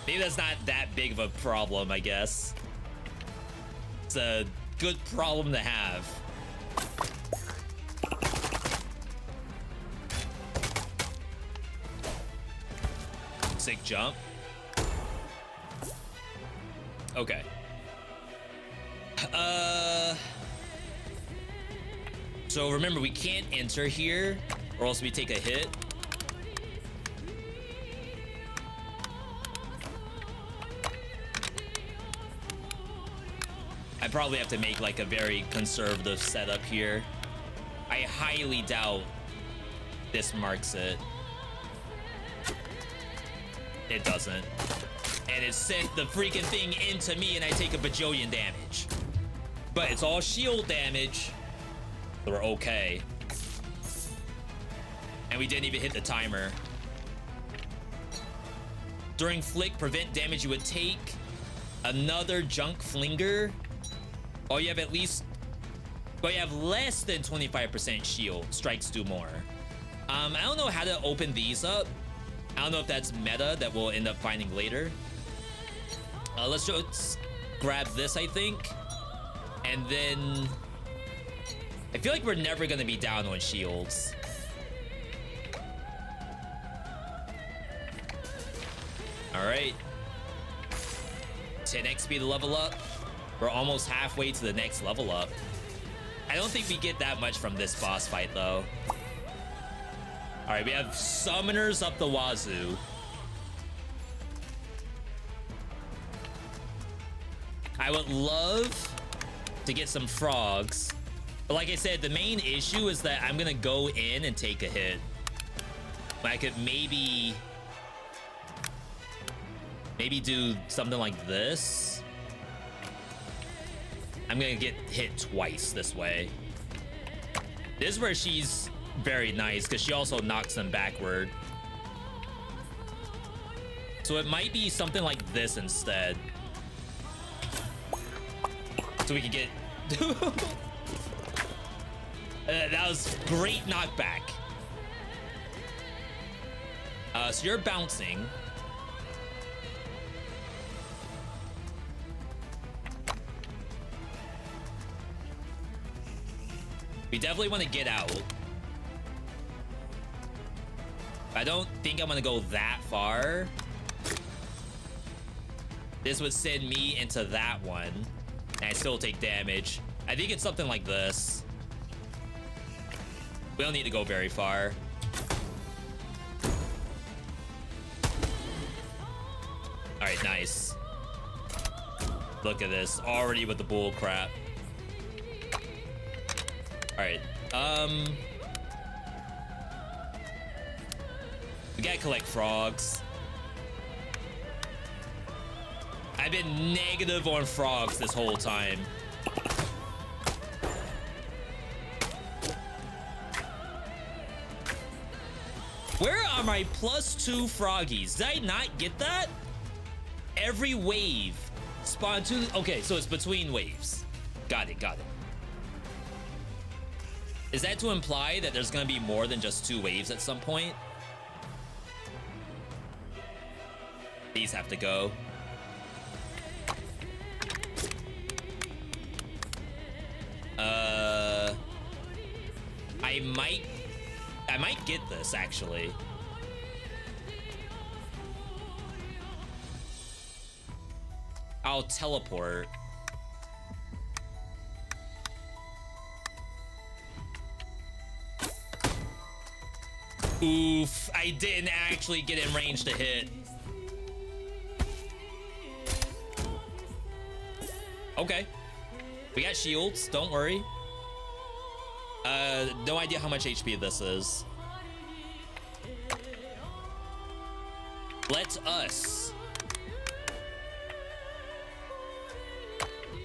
Maybe that's not that big of a problem, I guess. It's a good problem to have. Sick jump. Okay. So remember, we can't enter here or else we take a hit. I probably have to make like a very conservative setup here. I highly doubt this marks it. It doesn't. And it sent the freaking thing into me and I take a bajillion damage. But it's all shield damage. So we're okay. And we didn't even hit the timer. During flick, prevent damage you would take. Another junk flinger. Oh, you have at least... Well, you have less than 25% shield. Strikes do more. I don't know how to open these up. I don't know if that's meta that we'll end up finding later. Let's just grab this, I think. And then... I feel like we're never going to be down on shields. Alright. 10 XP to level up. We're almost halfway to the next level up. I don't think we get that much from this boss fight, though. Alright, we have summoners up the wazoo. I would love to get some frogs. But like I said, the main issue is that I'm gonna go in and take a hit. I could maybe do something like this. I'm gonna get hit twice this way. This is where she's very nice because she also knocks them backward. So it might be something like this instead. So we can get... that was great knockback. So you're bouncing. We definitely want to get out. I don't think I'm going to go that far. This would send me into that one. And I still take damage. I think it's something like this. We don't need to go very far. Alright, nice. Look at this. Already with the bull crap. Alright. We gotta collect frogs. I've been negative on frogs this whole time. Where are my +2 froggies? Did I not get that? Every wave spawn 2. Okay, so it's between waves. Got it, got it. Is that to imply that there's gonna be more than just 2 waves at some point? These have to go. I might get this actually. I'll teleport. Oof, I didn't actually get in range to hit. Okay. We got shields, don't worry. No idea how much HP this is. Let us.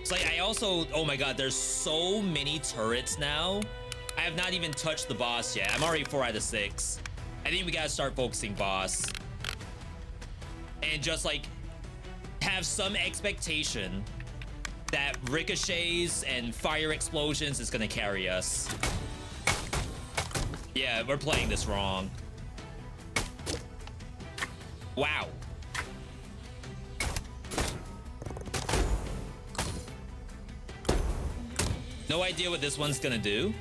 It's like I also, oh my god, there's so many turrets now. I have not even touched the boss yet. I'm already 4 out of 6. I think we gotta start focusing boss. And just like have some expectation that ricochets and fire explosions is gonna carry us. Yeah, we're playing this wrong. Wow. No idea what this one's gonna do.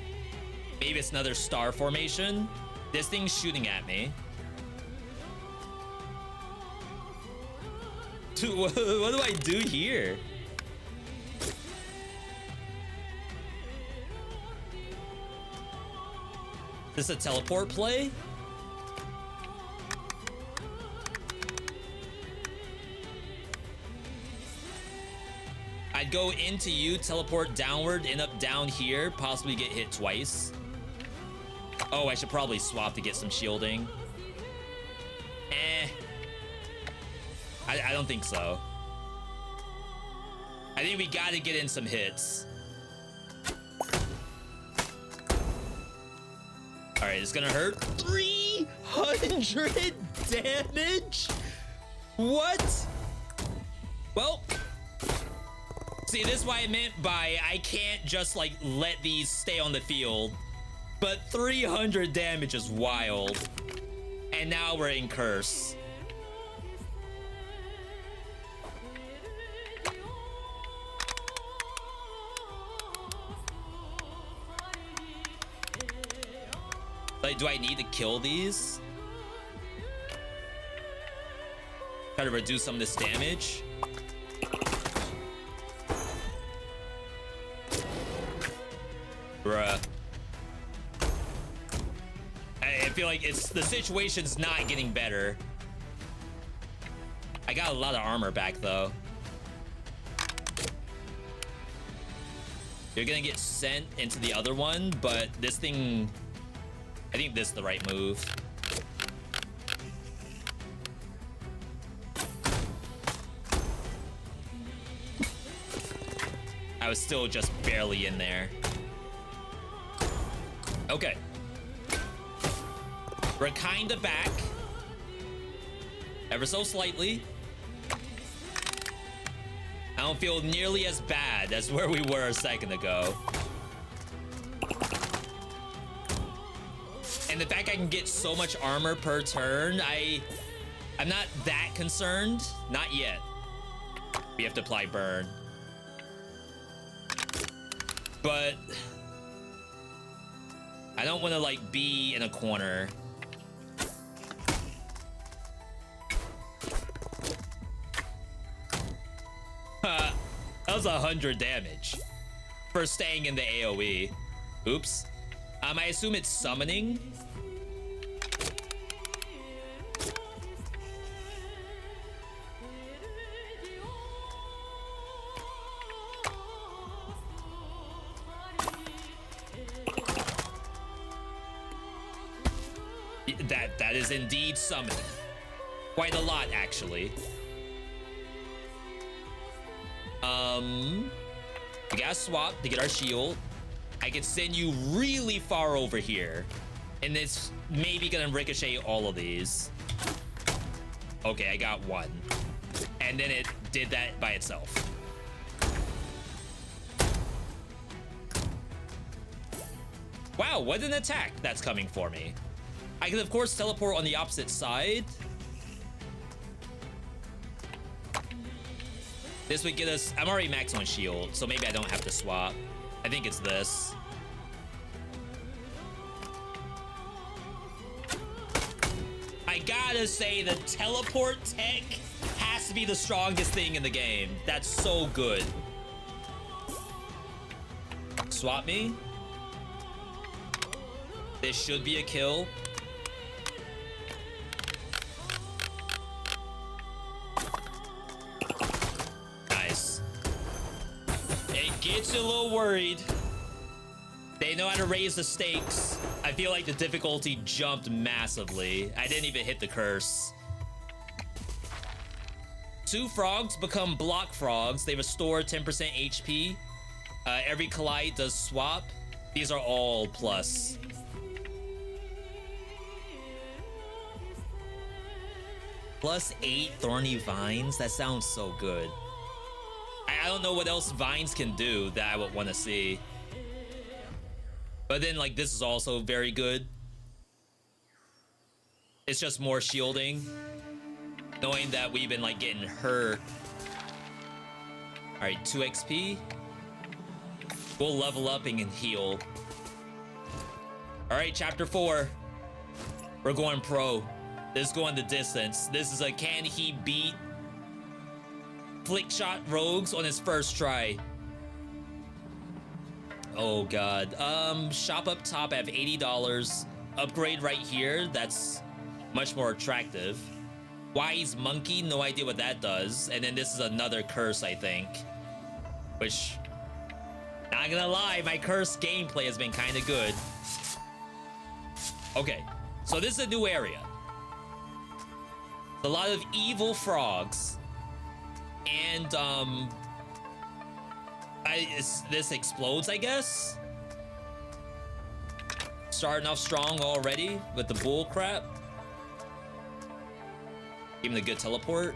Maybe it's another star formation. This thing's shooting at me. Dude, what do I do here? Is this a teleport play? I'd go into you, teleport downward, end up down here, possibly get hit twice. Oh, I should probably swap to get some shielding. I don't think so. I think we gotta get in some hits. All right, it's gonna hurt. 300 damage? What? Well, see, this is what I meant by I can't just like let these stay on the field. But 300 damage is wild. And now we're in curse. Like, do I need to kill these? Try to reduce some of this damage. Bruh. I feel like the situation's not getting better. I got a lot of armor back though. You're gonna get sent into the other one, but this thing, I think this is the right move. I was still just barely in there. Okay. We're kinda back. Ever so slightly. I don't feel nearly as bad as where we were a second ago. And the fact I can get so much armor per turn, I'm not that concerned. Not yet. We have to apply burn. But I don't want to like be in a corner. That was 100 damage for staying in the AoE. Oops. I assume it's summoning. That is indeed summoning. Quite a lot, actually. We gotta swap to get our shield. I could send you really far over here, and it's maybe gonna ricochet all of these. Okay, I got one, and then it did that by itself. Wow, what an attack that's coming for me. I can of course teleport on the opposite side. This would get us, I'm already max on shield, so maybe I don't have to swap. I think it's this. I gotta say the teleport tech has to be the strongest thing in the game. That's so good. Swap me. This should be a kill. Gets you a little worried. They know how to raise the stakes. I feel like the difficulty jumped massively. I didn't even hit the curse. 2 frogs become block frogs. They restore 10% HP. Every collide does swap. These are all plus. Plus 8 thorny vines. That sounds so good. I don't know what else vines can do that I would want to see. But then, like, this is also very good. It's just more shielding. Knowing that we've been, like, getting hurt. Alright, 2 XP. We'll level up and heal. Alright, chapter 4. We're going pro. This is going the distance. This is a can he beat Trickshot rogues on his first try. Oh god. Shop up top. I have $80. Upgrade right here. That's much more attractive. Wise monkey. No idea what that does. And then this is another curse, I think. Which, not gonna lie, my cursed gameplay has been kind of good. Okay, so this is a new area. A lot of evil frogs. And, this explodes, I guess? Starting off strong already with the bull crap. Give him the good teleport.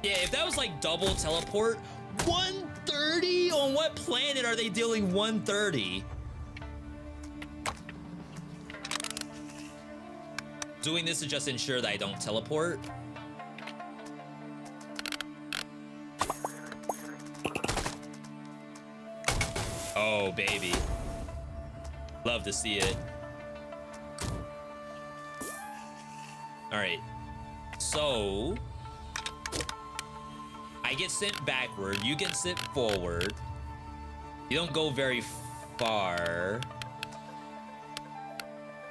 Yeah, if that was like double teleport, 130? On what planet are they dealing 130? Doing this to just ensure that I don't teleport. Oh, baby. Love to see it. All right. So, I get sent backward. You get sent forward. You don't go very far.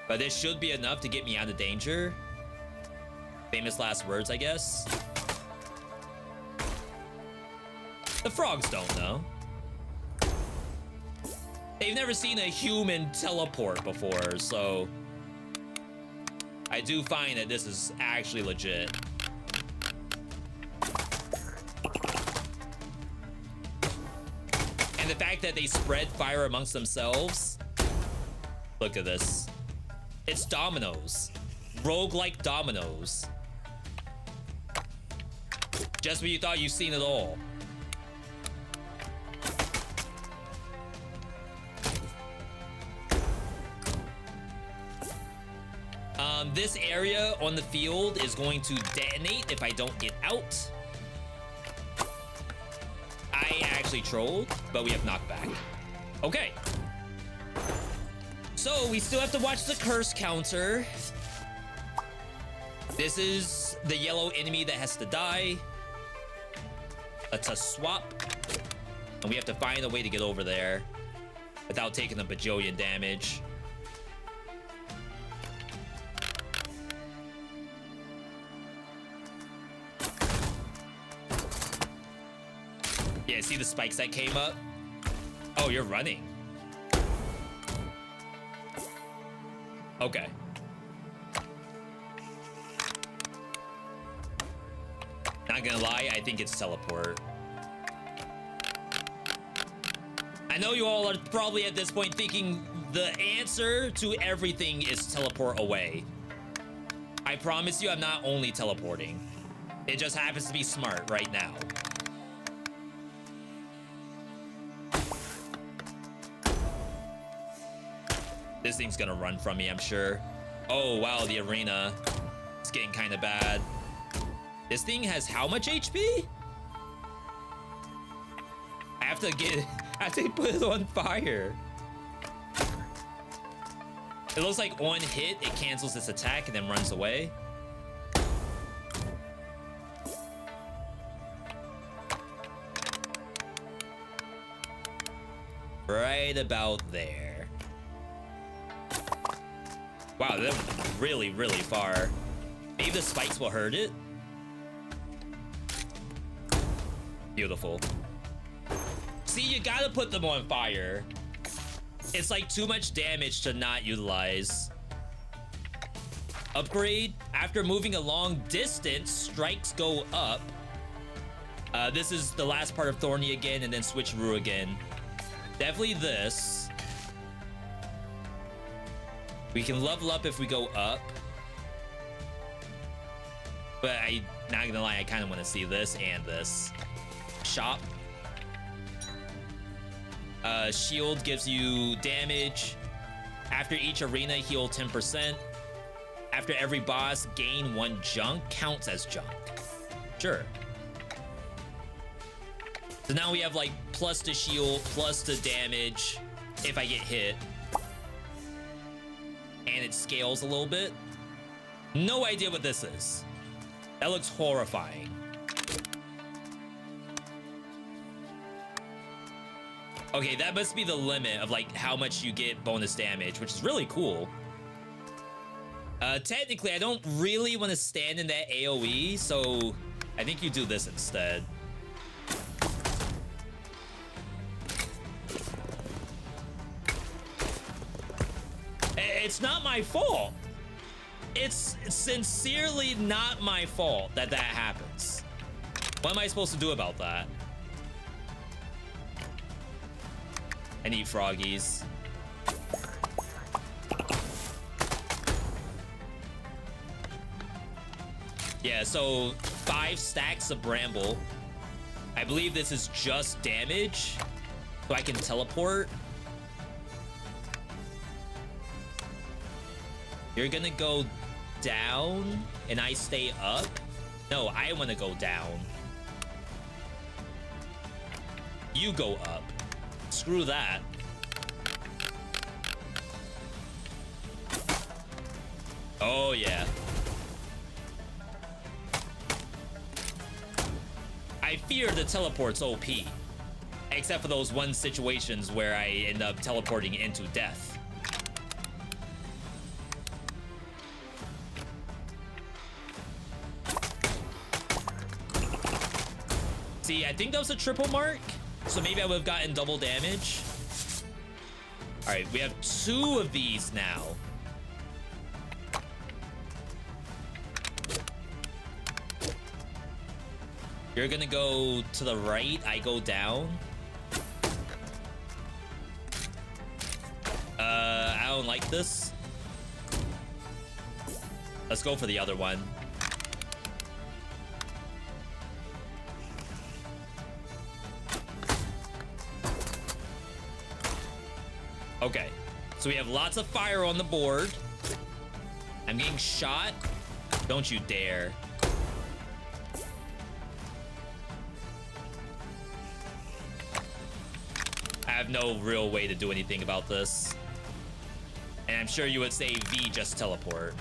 But this should be enough to get me out of danger. Famous last words, I guess. The frogs don't know. They've never seen a human teleport before, so I do find that this is actually legit. And the fact that they spread fire amongst themselves. Look at this. It's dominoes. Roguelike dominoes. Just when you thought you've seen it all. This area on the field is going to detonate if I don't get out. I actually trolled, but we have knockback. Okay. So we still have to watch the curse counter. This is the yellow enemy that has to die. It's a swap. And we have to find a way to get over there without taking a bajillion damage. Yeah, see the spikes that came up? Oh, you're running. Okay. Not gonna lie, I think it's teleport. I know you all are probably at this point thinking the answer to everything is teleport away. I promise you I'm not only teleporting. It just happens to be smart right now. This thing's gonna run from me, I'm sure. Oh, wow, the arena. It's getting kind of bad. This thing has how much HP? I have to put it on fire. It looks like on hit, it cancels its attack and then runs away. Right about there. Wow, they're really, really far. Maybe the spikes will hurt it. Beautiful. See, you gotta put them on fire. It's like too much damage to not utilize. Upgrade. After moving a long distance, strikes go up. This is the last part of Thorny again, and then Switcheroo again. Definitely this. We can level up if we go up. But I'm not gonna lie, I kind of want to see this and this. Shop. Shield gives you damage. After each arena, heal 10%. After every boss, gain 1 junk. Counts as junk. Sure. So now we have like plus to shield, plus to damage if I get hit. And it scales a little bit. No idea what this is. That looks horrifying. Okay, that must be the limit of like how much you get bonus damage, which is really cool. Technically, I don't really want to stand in that AoE, so I think you do this instead. It's not my fault. It's sincerely not my fault that that happens. What am I supposed to do about that? I need froggies. Yeah, so 5 stacks of bramble. I believe this is just damage, so I can teleport. You're gonna go down and I stay up? No, I want to go down. You go up. Screw that. Oh, yeah. I fear the teleport's OP. Except for those one situations where I end up teleporting into death. See, I think that was a triple mark, so maybe I would have gotten double damage. All right, we have 2 of these now. You're gonna go to the right, I go down. I don't like this. Let's go for the other one. Okay, so we have lots of fire on the board. I'm getting shot. Don't you dare. I have no real way to do anything about this. And I'm sure you would say V just teleport.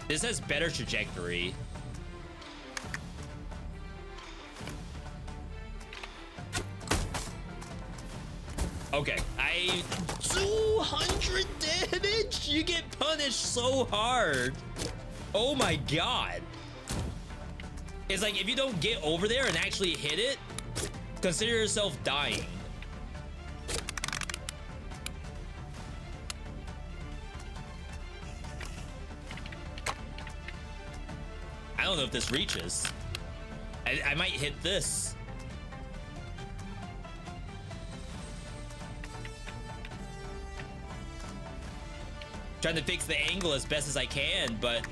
This has better trajectory. Okay, 200 damage? You get punished so hard. Oh my god. It's like if you don't get over there and actually hit it, consider yourself dying. I don't know if this reaches. I might hit this. Trying to fix the angle as best as I can, but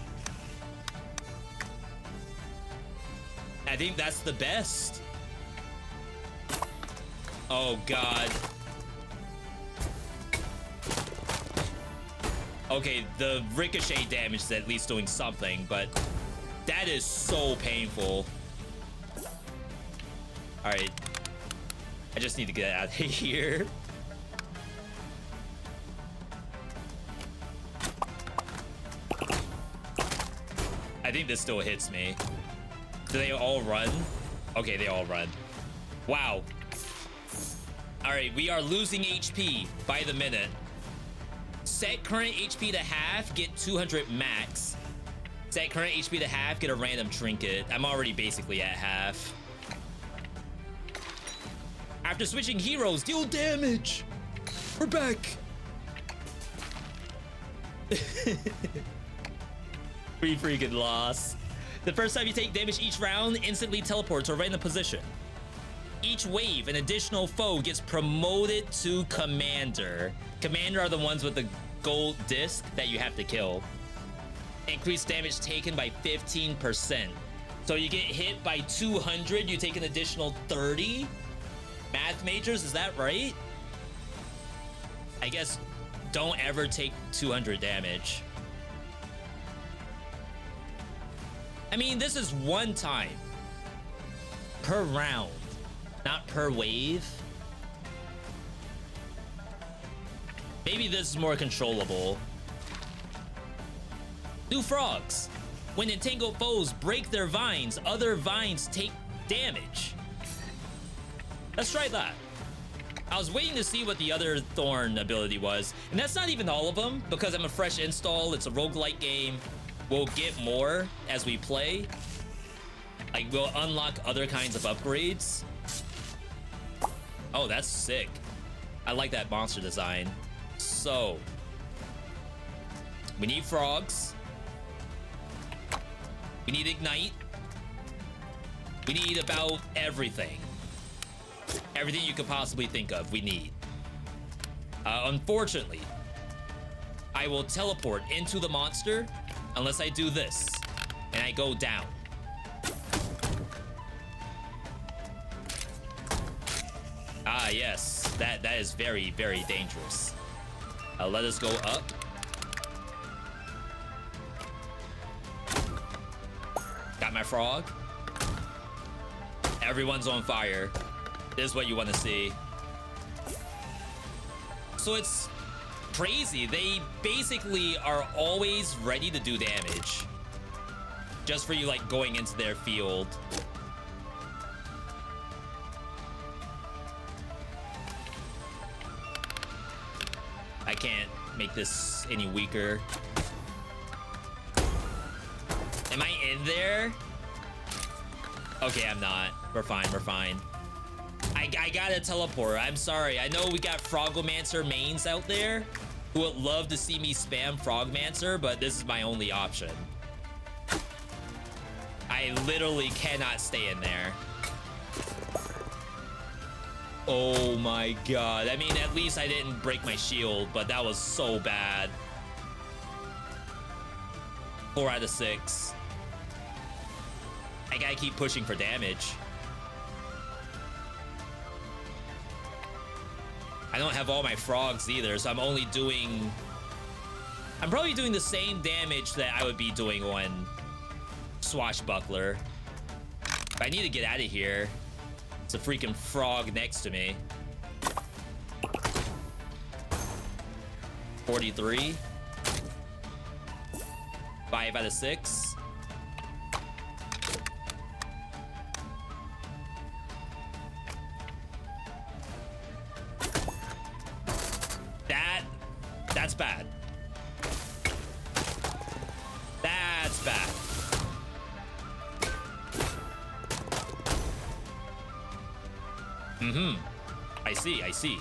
I think that's the best. Oh god. Okay, the ricochet damage is at least doing something, but that is so painful. All right, I just need to get out of here. I think this still hits me. Do they all run? Okay, they all run. Wow. All right, we are losing HP by the minute. Set current HP to half, get 200 max. Set current HP to half, get a random trinket. I'm already basically at half. After switching heroes, deal damage. We're back. We freaking lost. The first time you take damage each round, instantly teleports to a random position. Each wave, an additional foe gets promoted to commander. Commander are the ones with the gold disc that you have to kill. Increase damage taken by 15%. So you get hit by 200, you take an additional 30. Math majors, is that right? I guess don't ever take 200 damage. I mean, this is one time per round, not per wave. Maybe this is more controllable. New frogs. When entangled foes break their vines, other vines take damage. Let's try that. I was waiting to see what the other thorn ability was, and that's not even all of them because I'm a fresh install. It's a roguelike game. We'll get more as we play. Like, we'll unlock other kinds of upgrades. Oh, that's sick. I like that monster design. So, we need frogs. We need ignite. We need about everything. Everything you could possibly think of, we need. Unfortunately, I will teleport into the monster unless I do this, and I go down. Ah, yes, that is very, very dangerous. Let us go up. Got my frog. Everyone's on fire. This is what you want to see. So it's crazy. They basically are always ready to do damage. Just for you, like, going into their field. I can't make this any weaker. Am I in there? Okay, I'm not. We're fine, we're fine. I gotta teleport. I'm sorry. I know we got Frogomancer mains out there who would love to see me spam Frogmancer, but this is my only option. I literally cannot stay in there. Oh my god. I mean, at least I didn't break my shield, but that was so bad. 4 out of 6. I gotta keep pushing for damage. I don't have all my frogs either, so I'm only doing... I'm probably doing the same damage that I would be doing on Swashbuckler. But I need to get out of here. It's a freaking frog next to me. 43. 5 out of 6. That's bad. That's bad. I see, I see.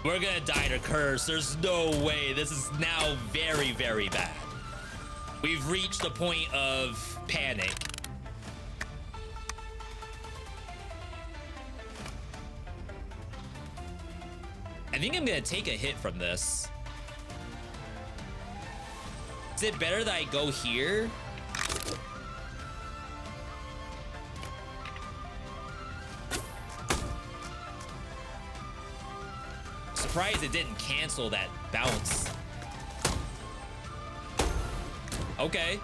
We're gonna die to curse. There's no way. This is now very, very bad. We've reached the point of panic. I think I'm gonna take a hit from this. Is it better that I go here? Surprised it didn't cancel that bounce. Okay.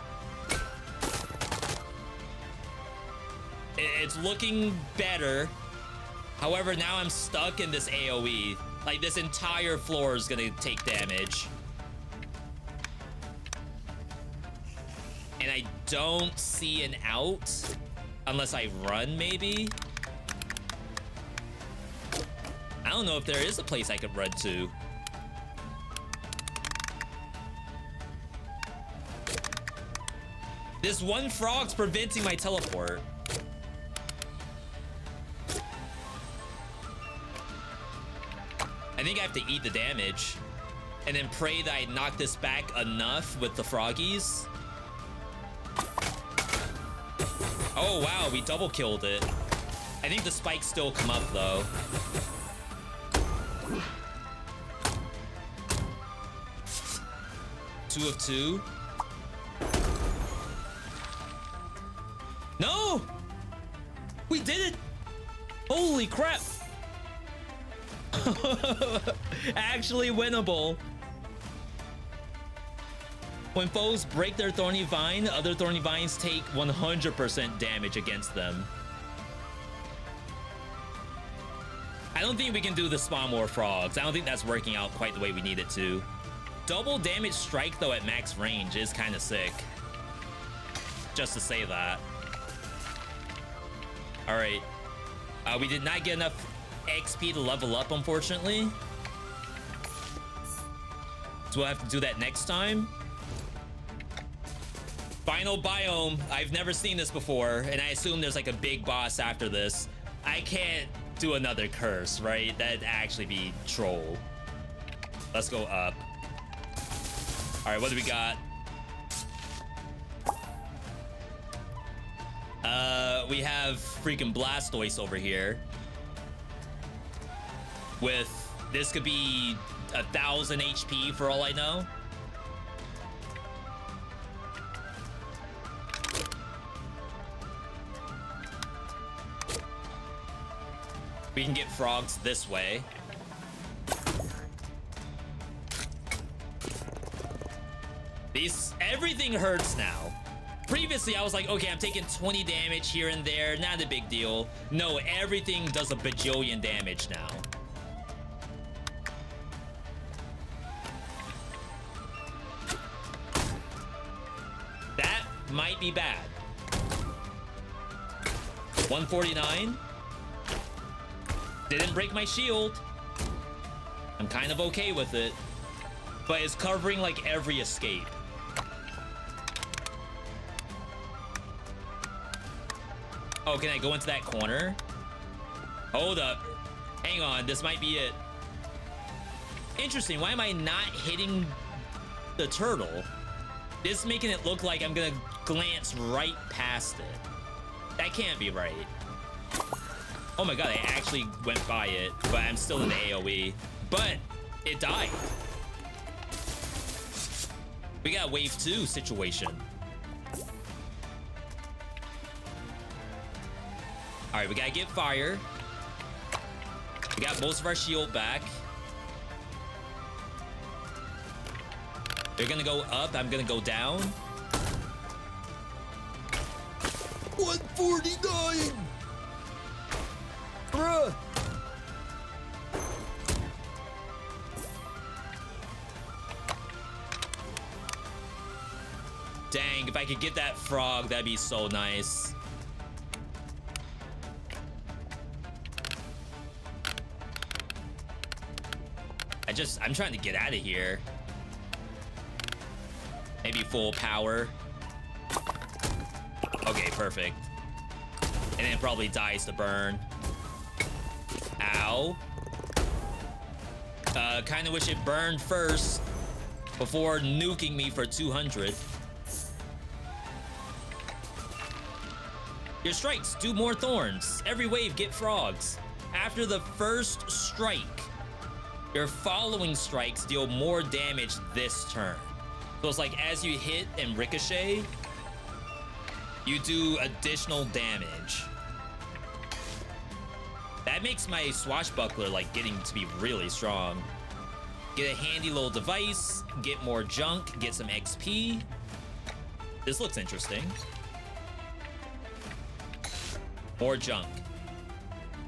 It's looking better. However, now I'm stuck in this AoE. Like, this entire floor is gonna take damage. And I don't see an out. Unless I run, maybe? I don't know if there is a place I could run to. This one frog's preventing my teleport. I think I have to eat the damage and then pray that I knock this back enough with the froggies. Oh, wow, we double killed it. I think the spikes still come up, though. Two of 2. No! We did it! Holy crap! Actually winnable. When foes break their thorny vine, other thorny vines take 100% damage against them. I don't think we can do the spawn more frogs. I don't think that's working out quite the way we need it to. Double damage strike, though, at max range is kind of sick. Just to say that. All right. We did not get enough XP to level up, unfortunately. So we'll have to do that next time. Final biome. I've never seen this before, and I assume there's like a big boss after this. I can't do another curse, right? That'd actually be troll. Let's go up. All right, what do we got? We have freaking Blastoise over here. With, this could be 1,000 HP for all I know. We can get frogs this way. Everything hurts now. Previously, I was like, okay, I'm taking 20 damage here and there. Not a big deal. No, everything does a bajillion damage now. That might be bad. 149. Didn't break my shield. I'm kind of okay with it. But it's covering like every escape. Oh, can I go into that corner? Hold up. Hang on, this might be it. Interesting, why am I not hitting the turtle? This is making it look like I'm gonna glance right past it. That can't be right. Oh my god, I actually went by it, but I'm still in the AoE. But it died. We got wave 2 situation. All right, we gotta get fire. We got most of our shield back. They're gonna go up, I'm gonna go down. 149! Bruh! Dang, if I could get that frog, that'd be so nice. I'm trying to get out of here. Maybe full power. Okay, perfect. And then probably dies to burn. Ow. Kind of wish it burned first before nuking me for 200. Your strikes do more thorns. Every wave get frogs. After the first strike, your following strikes deal more damage this turn. So it's like as you hit and ricochet, you do additional damage. That makes my swashbuckler like getting to be really strong. Get a handy little device, get more junk, get some XP. This looks interesting. More junk.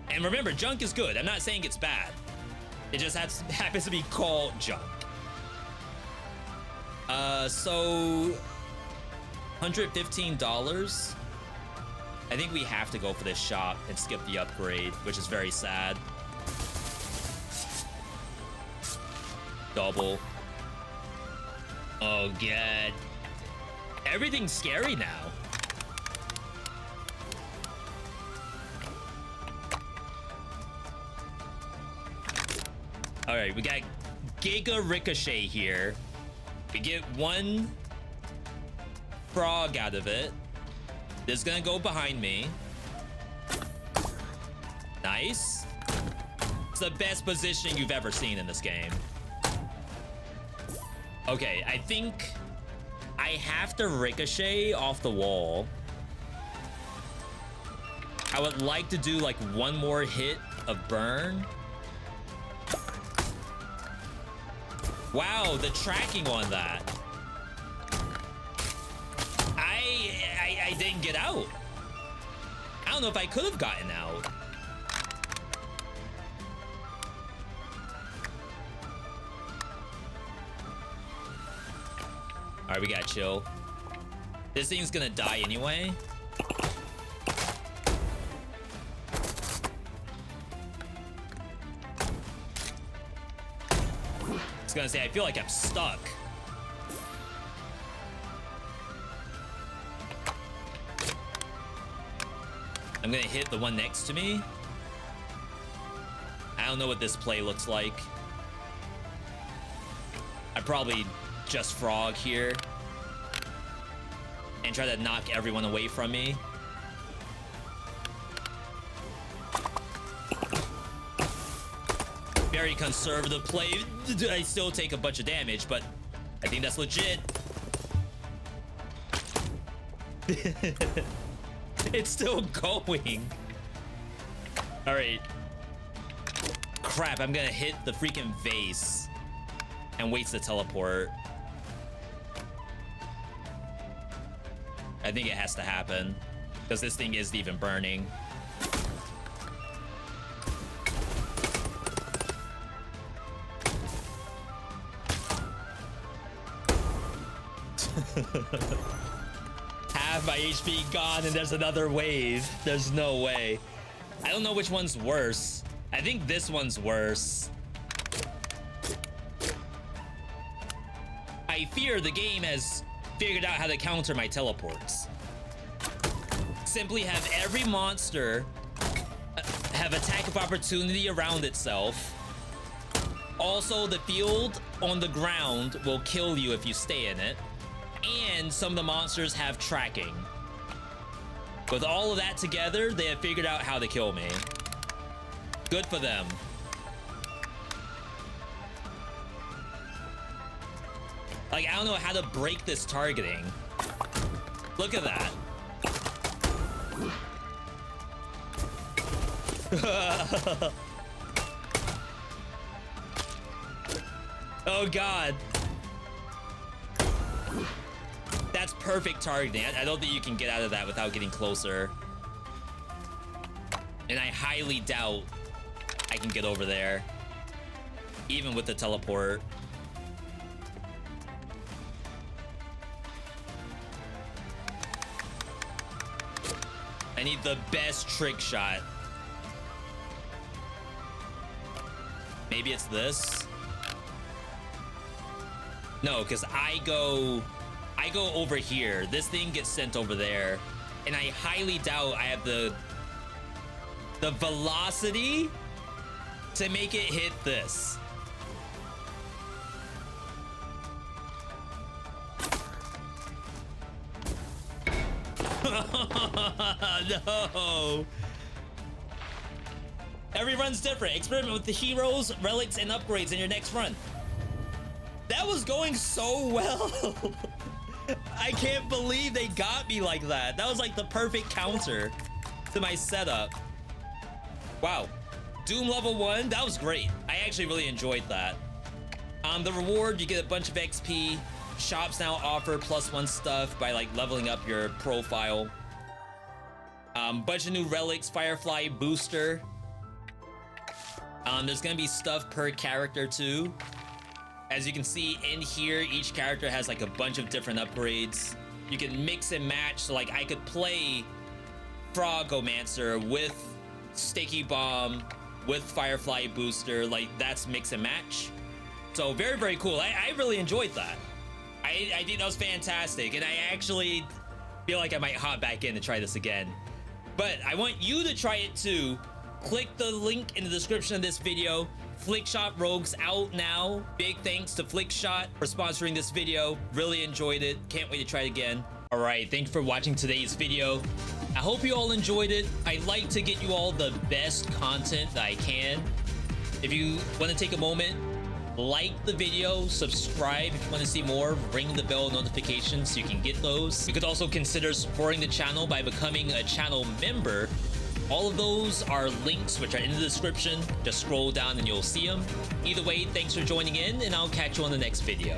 And remember, junk is good. I'm not saying it's bad. It just happens to be called junk. So $115. I think we have to go for this shop and skip the upgrade, which is very sad. Double. Oh god. Everything's scary now. All right, we got Giga Ricochet here. We get one frog out of it. This is gonna go behind me. Nice. It's the best positioning you've ever seen in this game. Okay, I think I have to ricochet off the wall. I would like to do like one more hit of burn. Wow, the tracking on that. I didn't get out. I don't know if I could have gotten out. All right, we gotta chill. This thing's gonna die anyway. gonna say, I feel like I'm stuck. I'm gonna hit the one next to me. I don't know what this play looks like. I probably just frog here and try to knock everyone away from me. Very conservative play. I still take a bunch of damage, but I think that's legit. It's still going. All right. Crap, I'm gonna hit the freaking vase and waits to teleport. I think it has to happen because this thing isn't even burning. Half my HP gone and there's another wave. There's no way. I don't know which one's worse. I think this one's worse. I fear the game has figured out how to counter my teleports. Simply have every monster have attack of opportunity around itself. Also, the field on the ground will kill you if you stay in it. And some of the monsters have tracking. With all of that together, they have figured out how to kill me. Good for them. Like, I don't know how to break this targeting. Look at that. Oh God. That's perfect targeting. I don't think you can get out of that without getting closer. And I highly doubt I can get over there, even with the teleport. I need the best trick shot. Maybe it's this. No, because I go over here. This thing gets sent over there, and I highly doubt I have the velocity to make it hit this. No. Every run's different. Experiment with the heroes, relics, and upgrades in your next run. That was going so well. I can't believe they got me like that. That was like the perfect counter to my setup. Wow. Doom level 1, that was great. I actually really enjoyed that. The reward, you get a bunch of XP. Shops now offer +1 stuff by like leveling up your profile. Bunch of new relics, Firefly booster. There's gonna be stuff per character too. As you can see in here, each character has like a bunch of different upgrades. You can mix and match. So like I could play Frogomancer with Sticky Bomb, with Firefly booster. Like that's mix and match. So very, very cool. I really enjoyed that. I think that was fantastic. And I actually feel like I might hop back in and try this again. But I want you to try it too. Click the link in the description of this video. Flickshot Rogues out now. Big thanks to Flickshot for sponsoring this video. Really enjoyed it. Can't wait to try it again. All right, thank you for watching today's video. I hope you all enjoyed it. I like to get you all the best content that I can. If you want to take a moment, like the video, subscribe if you want to see more, ring the bell notifications so you can get those. You could also consider supporting the channel by becoming a channel member. All of those are links which are in the description. Just scroll down and you'll see them. Either way, thanks for joining in, and I'll catch you on the next video.